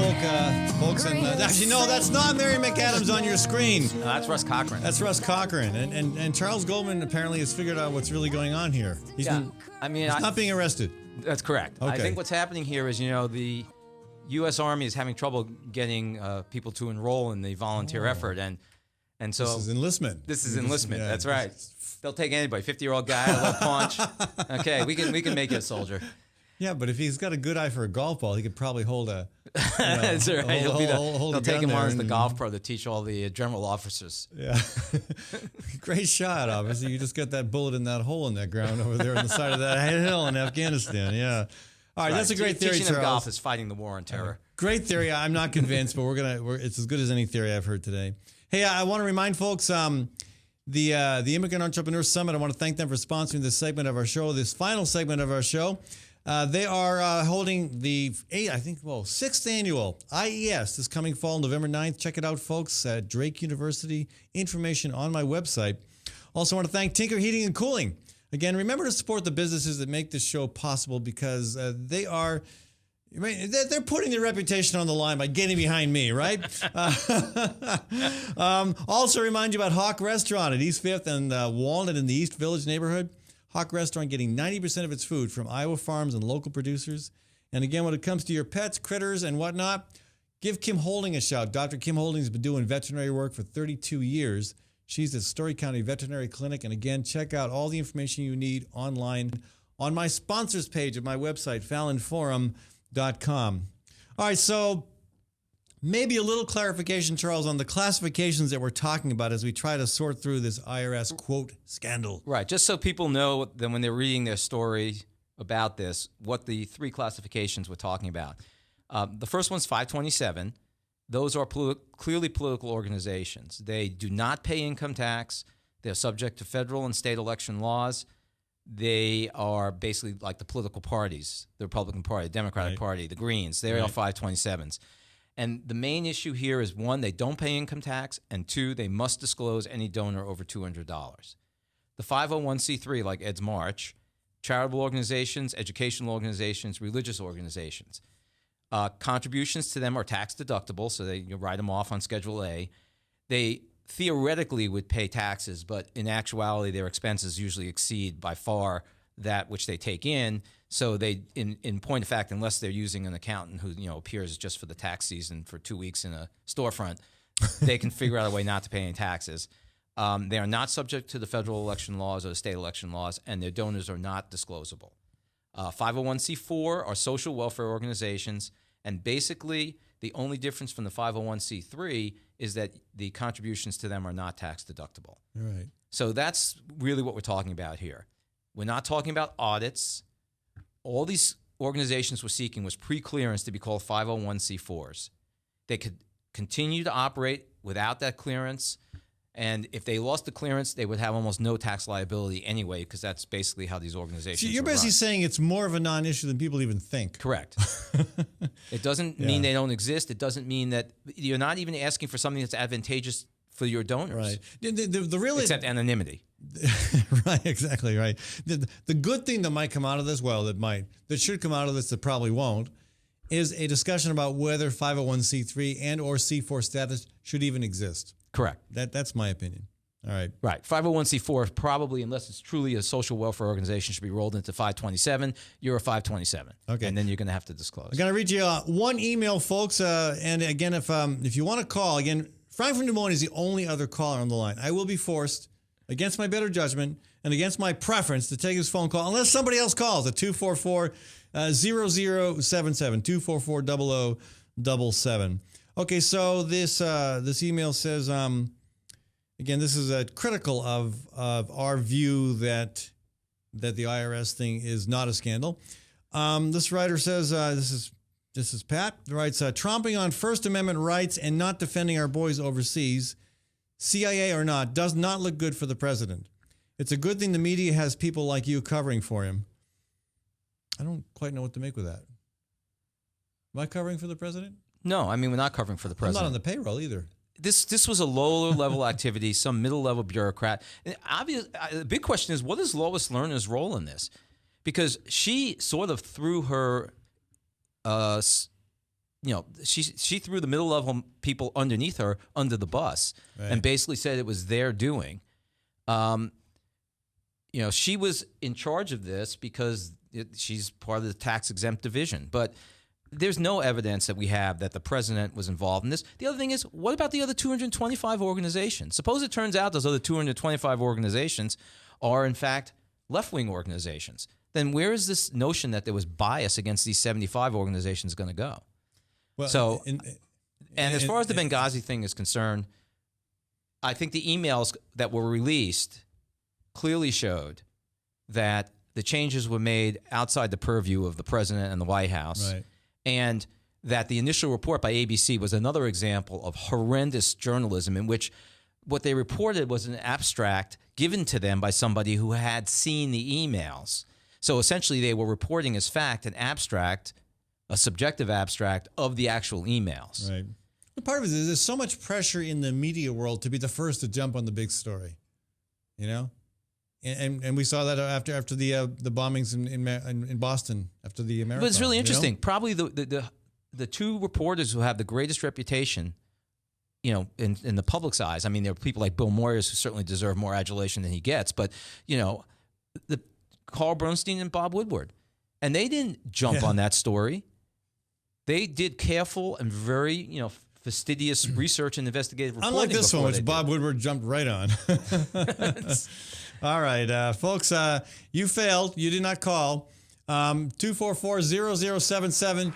folks. And actually, no, that's not Mary McAdams on your screen. No, that's Russ Cochran. That's Russ Cochran. And Charles Goldman apparently has figured out what's really going on here. He's not being arrested. That's correct. Okay. I think what's happening here is, the U.S. Army is having trouble getting people to enroll in the volunteer effort, and so this is enlistment. This is enlistment. Yeah, that's right. They'll take anybody. 50-year-old guy, a little punch. Okay, we can make you a soldier. Yeah, but if he's got a good eye for a golf ball, he could probably hold a. That's right. They'll take him on as the and, golf pro to teach all the general officers. Yeah, great shot. Obviously, you just got that bullet in that hole in that ground over there on the side of that hill in Afghanistan. Yeah. All right, that's a great theory, Teaching Charles. them golf is fighting the war on terror. Great theory. I'm not convinced, but it's as good as any theory I've heard today. Hey, I want to remind folks. The Immigrant Entrepreneur Summit, I want to thank them for sponsoring this segment of our show, this final segment of our show. They are holding the 6th annual IES this coming fall, November 9th. Check it out, folks, at Drake University. Information on my website. Also want to thank Tinker Heating and Cooling. Again, remember to support the businesses that make this show possible, because they're putting their reputation on the line by getting behind me, right? Also remind you about Hawk Restaurant at East 5th and Walnut in the East Village neighborhood. Hawk Restaurant getting 90% of its food from Iowa farms and local producers. And again, when it comes to your pets, critters, and whatnot, give Kim Holding a shout. Dr. Kim Holding has been doing veterinary work for 32 years. She's at Story County Veterinary Clinic. And again, check out all the information you need online on my sponsors page of my website, FallonForum.com. All right, so maybe a little clarification, Charles, on the classifications that we're talking about as we try to sort through this IRS quote scandal. Right, just so people know that when they're reading their story about this, what the three classifications we're talking about. The first one's 527. Those are clearly political organizations. They do not pay income tax. They're subject to federal and state election laws. They are basically like the political parties, the Republican Party, the Democratic Party, the Greens. They're all 527s. And the main issue here is, one, they don't pay income tax, and two, they must disclose any donor over $200. The 501c3, like Ed's March, charitable organizations, educational organizations, religious organizations, contributions to them are tax deductible, so you write them off on Schedule A. They theoretically would pay taxes, but in actuality, their expenses usually exceed by far that which they take in. So they, in point of fact, unless they're using an accountant who appears just for the tax season for 2 weeks in a storefront, they can figure out a way not to pay any taxes. They are not subject to the federal election laws or the state election laws, and their donors are not disclosable. 501c4 are social welfare organizations, and basically the only difference from the 501c3 is that the contributions to them are not tax deductible. Right. So that's really what we're talking about here. We're not talking about audits. All these organizations were seeking was pre-clearance to be called 501c4s. They could continue to operate without that clearance. And if they lost the clearance, they would have almost no tax liability anyway, because that's basically how these organizations So you're basically saying it's more of a non-issue than people even think. Correct. It doesn't mean they don't exist. It doesn't mean that you're not even asking for something that's advantageous for your donors. Right. The really, except anonymity. Right, exactly right. The good thing that might come out of this, that should come out of this, that probably won't, is a discussion about whether 501c3 and or C4 status should even exist. Correct. That's my opinion. All right. Right. 501c4 probably, unless it's truly a social welfare organization, should be rolled into 527. You're a 527. Okay. And then you're going to have to disclose. I'm going to read you one email, folks. And again, if you want to call, again, Frank from Des Moines is the only other caller on the line. I will be forced, against my better judgment and against my preference, to take this phone call unless somebody else calls at 244-0077, 244-0077. Okay, so this email says, again, this is critical of our view that the IRS thing is not a scandal. This writer says, this is Pat, writes, tromping on First Amendment rights and not defending our boys overseas, CIA or not, does not look good for the president. It's a good thing the media has people like you covering for him. I don't quite know what to make with that. Am I covering for the president? No, I mean, we're not covering for the president. I'm not on the payroll either. This was a lower level activity, some middle level bureaucrat. And the big question is, what is Lois Lerner's role in this? Because she sort of threw her, she threw the middle level people underneath her under the bus, right, and basically said it was their doing. She was in charge of this because she's part of the tax exempt division, but there's no evidence that we have that the president was involved in this. The other thing is, what about the other 225 organizations? Suppose it turns out those other 225 organizations are, in fact, left-wing organizations. Then where is this notion that there was bias against these 75 organizations going to go? Well, as far as the Benghazi thing is concerned, I think the emails that were released clearly showed that the changes were made outside the purview of the president and the White House. Right. And that the initial report by ABC was another example of horrendous journalism in which what they reported was an abstract given to them by somebody who had seen the emails. So essentially they were reporting as fact an abstract, a subjective abstract of the actual emails. Right. The part of it is there's so much pressure in the media world to be the first to jump on the big story, And we saw that after the bombings in Boston after the marathon. But it's really interesting. Probably the two reporters who have the greatest reputation, in the public's eyes. I mean, there are people like Bill Moyers who certainly deserve more adulation than he gets. But the Carl Bernstein and Bob Woodward, and they didn't jump on that story. They did careful and very fastidious research and investigative reporting. Unlike this one, which Bob Woodward jumped right on. All right, folks, you failed. You did not call. 244-0077.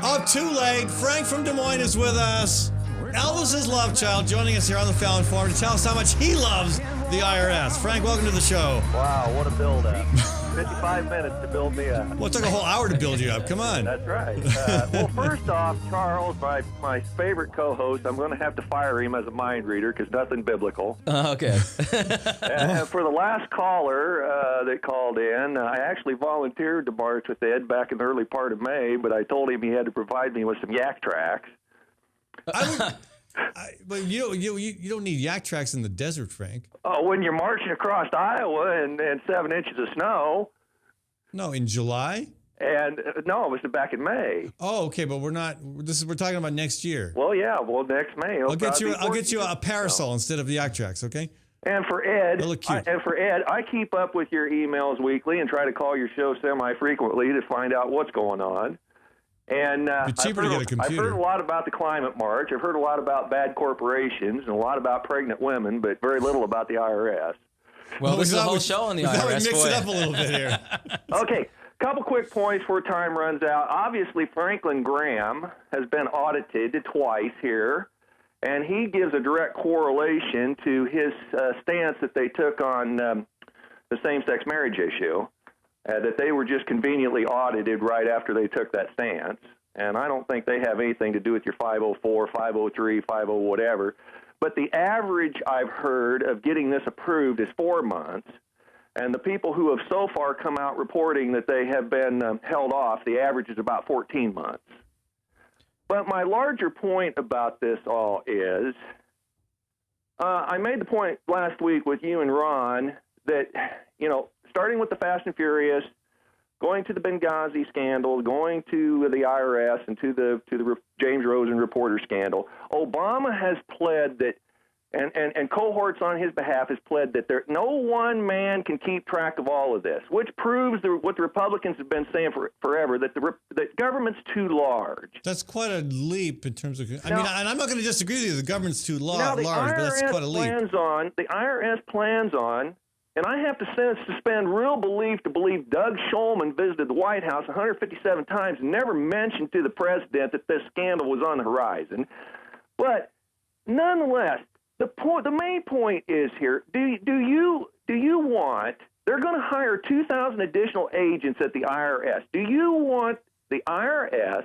Oh, too late. Frank from Des Moines is with us. Elvis's love child joining us here on the Fallon Forum to tell us how much he loves the IRS. Frank, welcome to the show. Wow, what a build-up. 55 minutes to build me up. Well, it took a whole hour to build you up. Come on. That's right. Well, first off, Charles, my favorite co-host, I'm going to have to fire him as a mind reader because nothing biblical. Okay. And for the last caller that called in, I actually volunteered to march with Ed back in the early part of May, but I told him he had to provide me with some yak tracks. But you don't need yak tracks in the desert, Frank. Oh, when you're marching across Iowa and 7 inches of snow. No, in July? And no, it was back in May. Oh, okay, but we're talking about next year. Well, yeah, next May. I'll get you a parasol instead of the yak tracks, okay? And for Ed, I keep up with your emails weekly and try to call your show semi-frequently to find out what's going on. And it's cheaper to get a computer. I've heard a lot about the climate march. I've heard a lot about bad corporations and a lot about pregnant women, but very little about the IRS. Well, this is a whole show on the IRS. We mix it up a little bit here. Okay, couple quick points before time runs out. Obviously, Franklin Graham has been audited twice here, and he gives a direct correlation to his stance that they took on the same-sex marriage issue, that they were just conveniently audited right after they took that stance. And I don't think they have anything to do with your 504, 503, 50 whatever. But the average I've heard of getting this approved is 4 months. And the people who have so far come out reporting that they have been held off, the average is about 14 months. But my larger point about this all is, I made the point last week with you and Ron that, you know, starting with the Fast and Furious, going to the Benghazi scandal, going to the IRS and to the James Rosen reporter scandal, Obama has pled that, and cohorts on his behalf has pled that no one man can keep track of all of this, which proves what the Republicans have been saying forever, that that government's too large. That's quite a leap in terms of. I mean, and I'm not going to disagree with you. The government's too large, but that's quite a leap. The IRS plans on, and I have to suspend real belief to believe Doug Shulman visited the White House 157 times and never mentioned to the president that this scandal was on the horizon. But nonetheless, the main point is here: do you want? They're going to hire 2,000 additional agents at the IRS. Do you want the IRS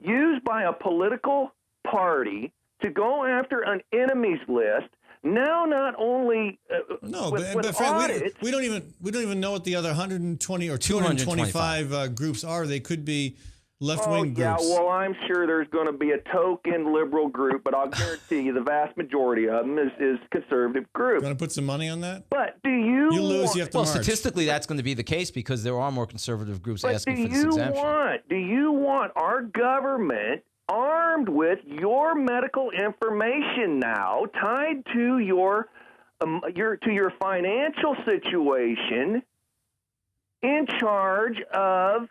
used by a political party to go after an enemies list? Now, not only with audits, we don't even know what the other 120 or 225 groups are. They could be left-wing groups. Yeah, well, I'm sure there's going to be a token liberal group, but I'll guarantee you the vast majority of them is conservative groups. Going to put some money on that? But do you? You lose, you have to march. Statistically, that's going to be the case because there are more conservative groups asking for this exemption. Do you want our government armed with your medical information now, tied to your financial situation, in charge of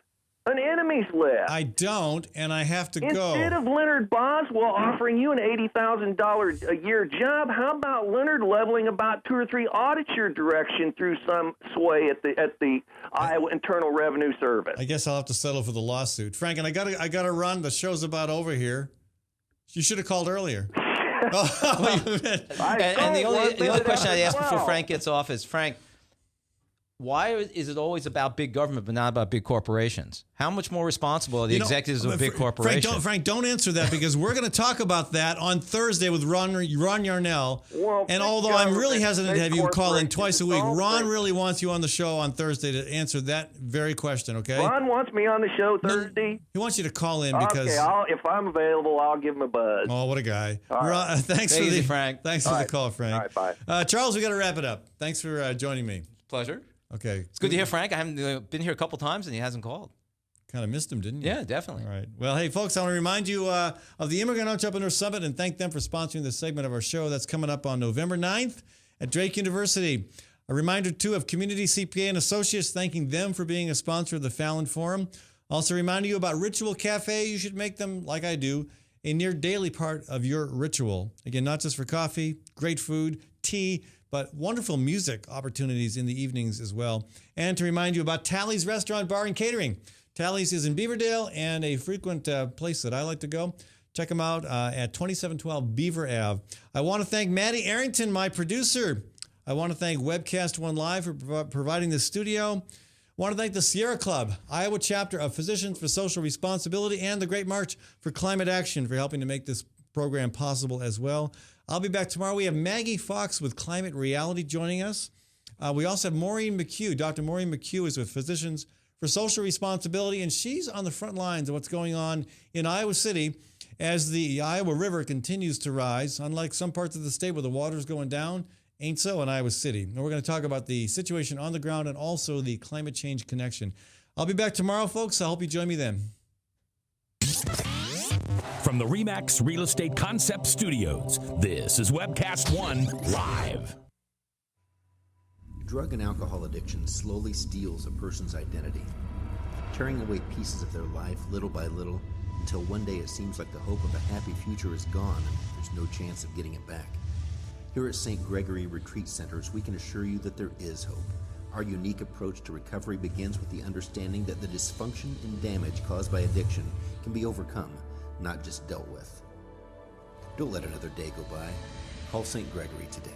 an enemies list? I don't, and I have to go. Instead of Leonard Boswell offering you an $80,000 a year job, how about Leonard leveling about 2 or 3 audits your direction through some sway at the Iowa Internal Revenue Service? I guess I'll have to settle for the lawsuit. Frank, and I gotta run. The show's about over here. You should have called earlier. And the only question I'd ask before Frank gets off is, Frank, why is it always about big government but not about big corporations? How much more responsible are the executives of big corporations? Frank, don't answer that because we're going to talk about that on Thursday with Ron Yarnell. Well, and although I'm really hesitant to have you call in twice a week, Ron really wants you on the show on Thursday to answer that very question, okay? Ron wants me on the show Thursday? He wants you to call in because... Okay, if I'm available, I'll give him a buzz. Oh, what a guy. Right. Ron, thanks for the call, Frank. All right, bye. Charles, we got to wrap it up. Thanks for joining me. Pleasure. Okay. It's good to hear Frank. I haven't been here a couple times and he hasn't called. Kind of missed him, didn't you? Yeah, definitely. All right. Well, hey, folks, I want to remind you of the Immigrant Entrepreneur Summit and thank them for sponsoring this segment of our show. That's coming up on November 9th at Drake University. A reminder, too, of Community CPA and Associates, thanking them for being a sponsor of the Fallon Forum. Also reminding you about Ritual Cafe. You should make them, like I do, a near daily part of your ritual. Again, not just for coffee, great food, tea, but wonderful music opportunities in the evenings as well. And to remind you about Tally's Restaurant, Bar, and Catering. Tally's is in Beaverdale and a frequent place that I like to go. Check them out at 2712 Beaver Ave. I want to thank Maddie Arrington, my producer. I want to thank Webcast One Live for providing the studio. I want to thank the Sierra Club, Iowa chapter of Physicians for Social Responsibility, and the Great March for Climate Action for helping to make this program possible as well. I'll be back tomorrow. We have Maggie Fox with Climate Reality joining us. We also have Maureen McHugh. Dr. Maureen McHugh is with Physicians for Social Responsibility, and she's on the front lines of what's going on in Iowa City as the Iowa River continues to rise. Unlike some parts of the state where the water's going down, ain't so in Iowa City. And we're going to talk about the situation on the ground and also the climate change connection. I'll be back tomorrow, folks. I hope you join me then. From the RE/MAX Real Estate Concept Studios, this is Webcast One Live. Drug and alcohol addiction slowly steals a person's identity, tearing away pieces of their life little by little until one day it seems like the hope of a happy future is gone and there's no chance of getting it back. Here at St. Gregory Retreat Centers, we can assure you that there is hope. Our unique approach to recovery begins with the understanding that the dysfunction and damage caused by addiction can be overcome, not just dealt with. Don't let another day go by. Call St. Gregory today.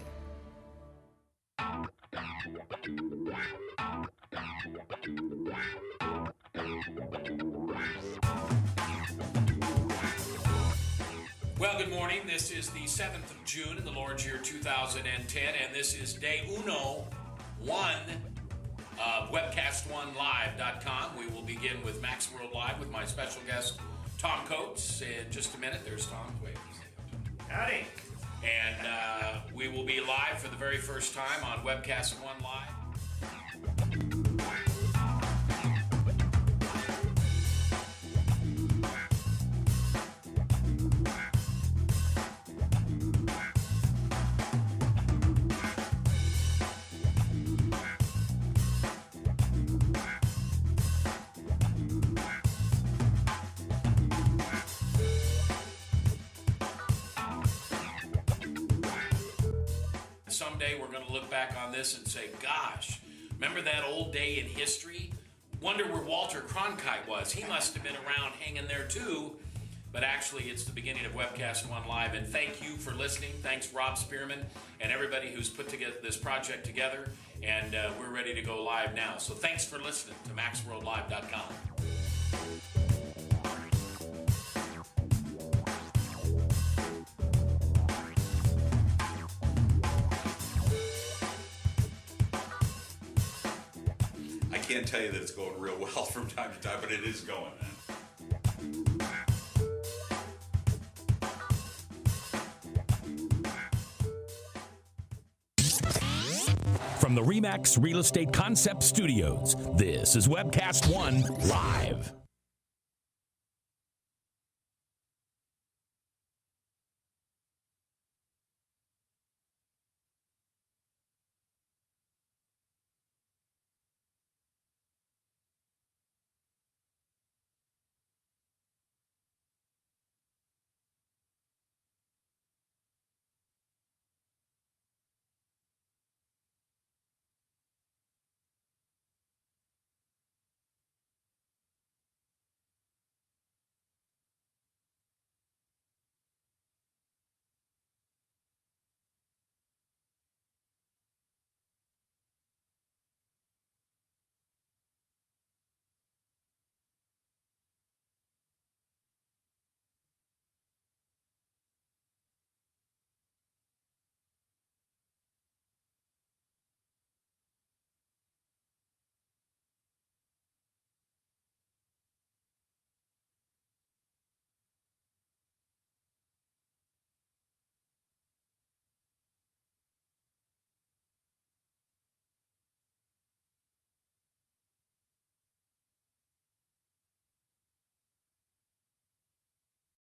Well, good morning. This is the 7th of June in the Lord's year 2010, and this is day 1 of webcast1live.com. We will begin with Max World Live with my special guest, Tom Coates. In just a minute, there's Tom. Wait. Howdy. And we will be live for the very first time on Webcast One Live. Someday we're going to look back on this and say, gosh, remember that old day in history? Wonder where Walter Cronkite was. He must have been around hanging there too. But actually, it's the beginning of Webcast One Live. And thank you for listening. Thanks, Rob Spearman, and everybody who's put together this project together. And we're ready to go live now. So thanks for listening to MaxWorldLive.com. I can't tell you that it's going real well from time to time, but it is going, man. From the RE/MAX Real Estate Concept Studios, this is Webcast One Live.